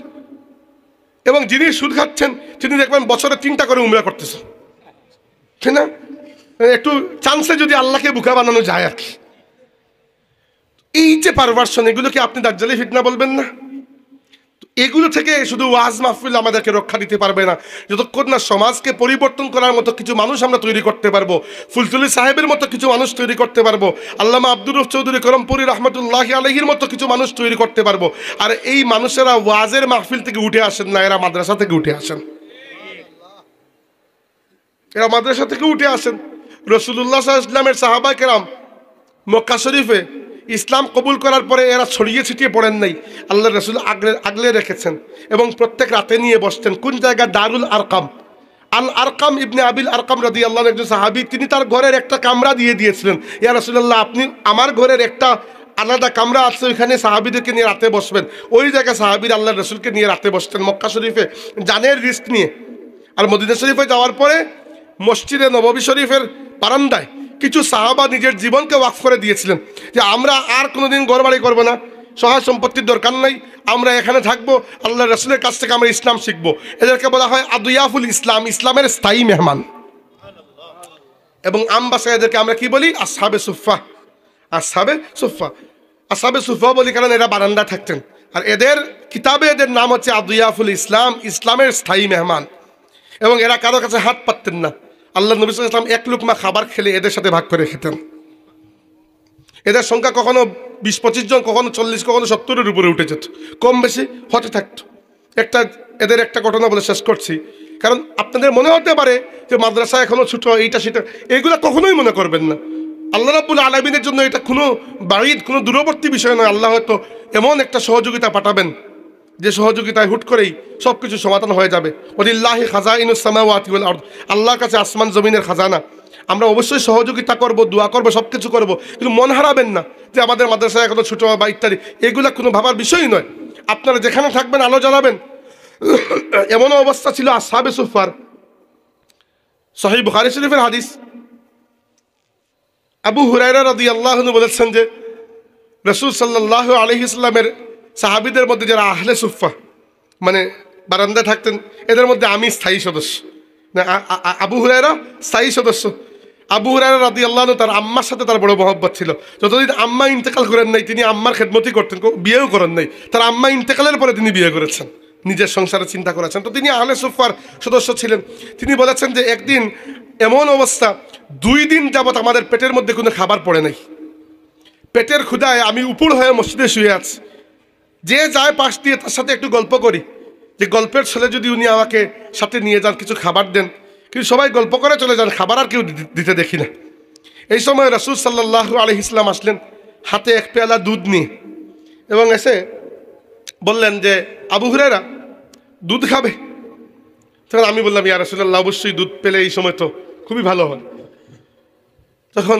এবং যিনি সুদ খাচ্ছেন তিনি দেখবেন বছরে 3টা করে উমরা করতেছেন, ঠিক না? একটু চান্সে যদি আল্লাহকে বোকা বানানো যায় আর কি। এই যে পারভার্সন, এগুলোকে আপনি দাজ্জালি ফিতনা বলবেন না? এগুলো থেকে শুধু ওয়াজ মাহফিল আমাদেরকে রক্ষা দিতে পারবে না, যতক্ষণ না সমাজকে পরিবর্তন করার মতো কিছু মানুষ আমরা তৈরি করতে পারবো। ফুলতুলি সাহেবের মতো কিছু মানুষ তৈরি করতে পারবো, আল্লামা আব্দুর রউফ চৌধুরী করমপুরি রহমতুল্লাহি আলাইহির মতো কিছু মানুষ তৈরি করতে পারবো। আর এই মানুষেরা ওয়াজের মাহফিল থেকে উঠে আসেন না, এরা মাদ্রাসা থেকে উঠে আসেন, এরা মাদ্রাসা থেকে উঠে আসেন। রাসূলুল্লাহ সাল্লাল্লাহু আলাইহি ওয়াসাল্লামের সাহাবা কেরাম মক্কা শরীফে ইসলাম কবুল করার পরে এরা ছড়িয়ে ছিটিয়ে পড়েন নাই, আল্লাহ রাসূল আগলে রেখেছেন এবং প্রত্যেক রাতে নিয়ে বসতেন। কোন জায়গা? দারুল আরকাম। আল আরকাম ইবনে আবিল আরকাম রাদিয়াল্লাহু আনহু একজন সাহাবী, তিনি তার ঘরের একটা কামরা দিয়ে দিয়েছিলেন, ইয়া রাসূলুল্লাহ আপনি আমার ঘরের একটা আলাদা কামরা আছে, ওইখানে সাহাবীদেরকে নিয়ে রাতে বসবেন। ওই জায়গায় সাহাবীরা আল্লাহ রাসূলকে নিয়ে রাতে বসতেন মক্কা শরীফে জানের রিস্ক নিয়ে। আর মদিনা শরীফে যাওয়ার পরে মসজিদে নববী শরীফের বারান্দায় কিছু সাহাবা নিজের জীবনকে ওয়াকফ করে দিয়েছিলেন যে আমরা আর কোনোদিন ঘরবাড়ি করবো না, সহায় সম্পত্তির দরকার নাই, আমরা এখানে থাকবো, আল্লাহ রাসূলের কাছ থেকে আমরা ইসলাম শিখবো। এদেরকে বলা হয় আদিয়াফুল ইসলাম, ইসলামের স্থায়ী মেহমান। এবং আমবাসা এদেরকে আমরা কি বলি? আসহাবে সুফা। আসহাবে সুফা বলি কারণ এরা বারান্দা থাকতেন, আর এদের কিতাবে এদের নাম হচ্ছে আদিয়াফুল ইসলাম, ইসলামের স্থায়ী মেহমান। এবং এরা কারো কাছে হাত পাততেন না। আল্লাহ নবী সাল্লাল্লাহু আলাইহি ওয়াসাল্লাম এক লুকমা খাবার খেলে এদের সাথে ভাগ করে খেতেন। এদের সংখ্যা কখনো 20-25 জন, কখনো 40, কখনো 70-এর উপরে উঠে যেত, কম বেশি হতে থাকতো। এদের একটা ঘটনা বলে শেষ করছি, কারণ আপনাদের মনে হতে পারে যে মাদ্রাসা এখনো ছোট, এইটা সেটা, এইগুলা কখনোই মনে করবেন না। আল্লাহ রাব্বুল আলামিনের জন্য এটা কোনো বাঈদ, কোনো দূরবর্তী বিষয় নয়। আল্লাহ হয়তো এমন একটা সহযোগিতা পাঠাবেন যে সহযোগিতায় হুট করেই সব কিছু সমাধান হয়ে যাবে। ওয়ালিল্লাহি খাযাইনুস সামাওয়াতি ওয়াল আরদ, আল্লাহর কাছে আসমান জমিনের খাজানা। আমরা অবশ্যই সহযোগিতা করব, দোয়া করব, সব কিছু করবো, কিন্তু মন হারাবেন না যে আমাদের মাদ্রাসা এখনো ছোট বা ইত্যাদি, এগুলা কোনো ভাবার বিষয়ই নয়। আপনারা যেখানে থাকবেন আলো জ্বালাবেন। এমন অবস্থা ছিল আসহাবে সুফফার। সহিহ বুখারী শরীফের হাদিস, আবু হুরায়রা রাদিয়াল্লাহু আনহু বলেছেন যে রাসূল সাল্লাল্লাহু আলাইহি ওয়াসাল্লামের সাহাবীদের মধ্যে যারা আহলে সুফফা, মানে বারান্দায় থাকতেন, এদের মধ্যে আমি স্থায়ী সদস্য না, আবু হুরায়রা স্থায়ী সদস্য। আবু হুরায়রা রাদিয়াল্লাহু আনহু তার আম্মার সাথে তার বড় মহব্বত ছিল। যতদিন আম্মা ইন্তেকাল করেন নাই তিনি আম্মার খেদমতি করতেন, বিয়েও করেন নাই। তার আম্মা ইন্তেকালের পরে তিনি বিয়ে করেছেন, নিজের সংসারে চিন্তা করেছেন। তো তিনি আহলে সুফফার সদস্য ছিলেন। তিনি বলেছেন যে একদিন এমন অবস্থা, 2 দিন যাবত আমাদের পেটের মধ্যে কোনো খাবার পড়ে নাই। পেটের ক্ষুধায় আমি উপর হয়ে মসজিদে শুয়ে আছি। যে যায় পাশ দিয়ে তার সাথে একটু গল্প করি, যে গল্পের ছেলে যদি উনি আমাকে সাথে নিয়ে যান, কিছু খাবার দেন, কিন্তু সবাই গল্প করে চলে যান, খাবার আর কেউ দিতে দেখি না। এই সময় রাসূল সাল্লাল্লাহু আলাইহি ওয়াসাল্লাম আসলেন হাতে 1 পেয়ালা দুধ নিয়ে, এবং এসে বললেন যে আবু হুরায়রা দুধ খাবে? তখন আমি বললাম, ইয়া রাসূলুল্লাহ, অবশ্যই দুধ পেলে এই সময় তো খুবই ভালো হয়। তখন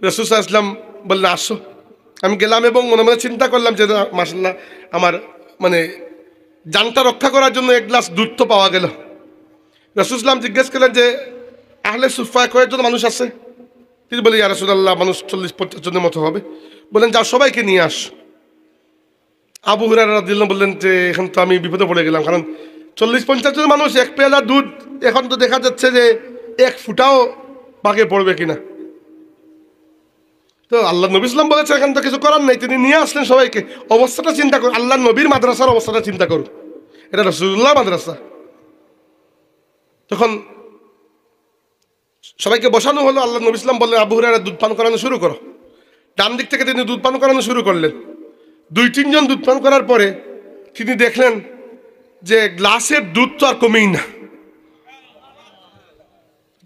রাসূল সাল্লাল্লাহু আলাইহি ওয়াসাল্লাম বললেন, আসো। আমি গেলাম এবং মনে মনে চিন্তা করলাম যে মাশাআল্লাহ, আমার মানে জানটা রক্ষা করার জন্য 1 গ্লাস দুধ তো পাওয়া গেল। রাসূল সাল্লাল্লাহু জিজ্ঞেস করলেন যে আহলে সুফফায় কয়েকজন মানুষ আছে? তিনি বলে, ইয়া রাসূলুল্লাহ, মানুষ 40-50 জনের মতো হবে। বলেন, যাও সবাইকে নিয়ে আস। আবু হুরায়রা রাদিয়াল্লাহু বললেন যে এখন তো আমি বিপদে পড়ে গেলাম, কারণ 40-50 জন মানুষ, 1 পেয়ালা দুধ, এখন তো দেখা যাচ্ছে যে 1 ফুটাও বাগে পড়বে কিনা। তো আল্লাহ নবী সাল্লাল্লাহু বলেছে এখন তো কিছু করার নাই, তিনি নিয়ে আসলেন সবাইকে। অবস্থাটা চিন্তা করুন, আল্লাহ নবীর মাদ্রাসার অবস্থাটা চিন্তা করুন, এটা রাসূলুল্লাহ মাদ্রাসা। তখন সবাইকে বসানো হলো। আল্লাহ নবী সাল্লাল্লাহু বললেন, আবু হুরায়রা দুধ পান করানো শুরু করো। ডান দিক থেকে তিনি দুধ পান করানো শুরু করলেন। 2-3 জন দুধ পান করার পরে তিনি দেখলেন যে গ্লাসের দুধ তো আর কমেই না।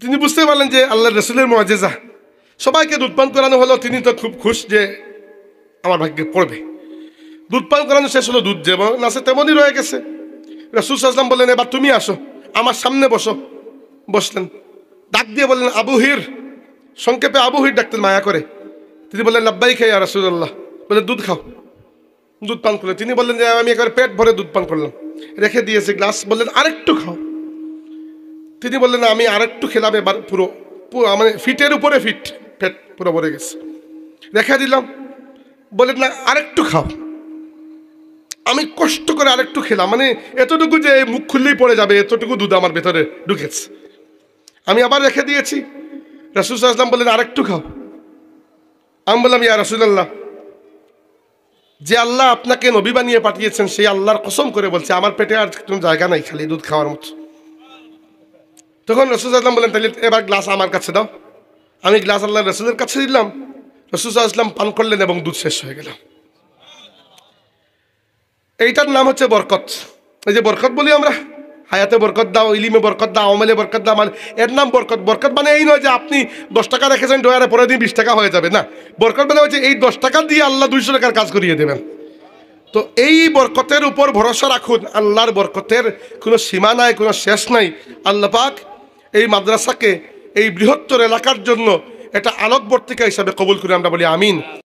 তিনি বুঝতে পারলেন যে আল্লাহর রাসূলের মুআজিজা। সবাইকে দুধ পান করানো হলো। তিনি তো খুব খুশি যে আমার ভাগ্যে পড়বে। দুধ পান করানো শেষ হলো, দুধ যেমন আছে তেমনই রয়ে গেছে। রাসূল সাল্লাল্লাহু আলাইহি ওয়াসাল্লাম বললেন, এবার তুমি আসো, আমার সামনে বসো। বসলেন, ডাক দিয়ে বললেন, আবু হির। সংক্ষেপে আবু হির ডাকতেন মায়া করে। তিনি বললেন, লাব্বাইক ইয়া রাসূলুল্লাহ। বলে, দুধ খাও। দুধ পান করলেন। তিনি বললেন যে আমি একেবারে পেট ভরে দুধ পান করলাম। রেখে দিয়েছে গ্লাস। বললেন, আরেকটু খাও। তিনি বললেন, আমি আরেকটু খেলাম, এবার পুরো মানে ফিটের উপরে ফিট, পেট পুরো ভরে গেছে। রেখে দিলাম। বললেন, না আরেকটু খাও। আমি কষ্ট করে আরেকটু খেলাম, মানে এতটুকু যে মুখ খুললেই পড়ে যাবে, এতটুকু দুধ আমার ভেতরে ঢুকেছে। আমি আবার রেখে দিয়েছি। রাসূল সাল্লাল্লাহু আলাইহি ওয়াসাল্লাম বললেন, আরেকটু খাও। আমি বললাম, ইয়া রাসূলুল্লাহ, যে আল্লাহ আপনাকে নবী বানিয়ে পাঠিয়েছেন সেই আল্লাহর কসম করে বলছে আমার পেটে আর কোনো জায়গা নাই খালি দুধ খাওয়ার মতো। তখন রাসূল সাল্লাল্লাহু আলাইহি ওয়াসাল্লাম বললেন, তাহলে এবার গ্লাস আমার কাছে দাও। আমি গ্লাস আল্লাহর রাসূলের কাছে দিলাম। রাসূল সাল্লাল্লাহু আলাইহি ওয়াসাল্লাম পান করলেন এবং দুধ শেষ হয়ে গেল। এইটার নাম হচ্ছে বরকত। এই যে বরকত বলি আমরা, হায়াতে বরকত দাও, ইলিমে বরকত দাও, আমলে বরকত দাও, মানে এর নাম বরকত। বরকত মানে এই নয় যে আপনি 10 টাকা রেখেছেন ডয়ারে, পরের দিন 20 টাকা হয়ে যাবে, না। বরকত মানে হচ্ছে এই 10 টাকা দিয়ে আল্লাহ 200 টাকার কাজ করিয়ে দেবেন। তো এই বরকতের উপর ভরসা রাখুন। আল্লাহর বরকতের কোনো সীমা নাই, কোনো শেষ নাই। আল্লাহ পাক এই মাদ্রাসাকে এই বৃহত্তর এলাকার জন্য এটা আলোকবর্তিকা হিসাবে কবুল করে আমরা বলি আমিন।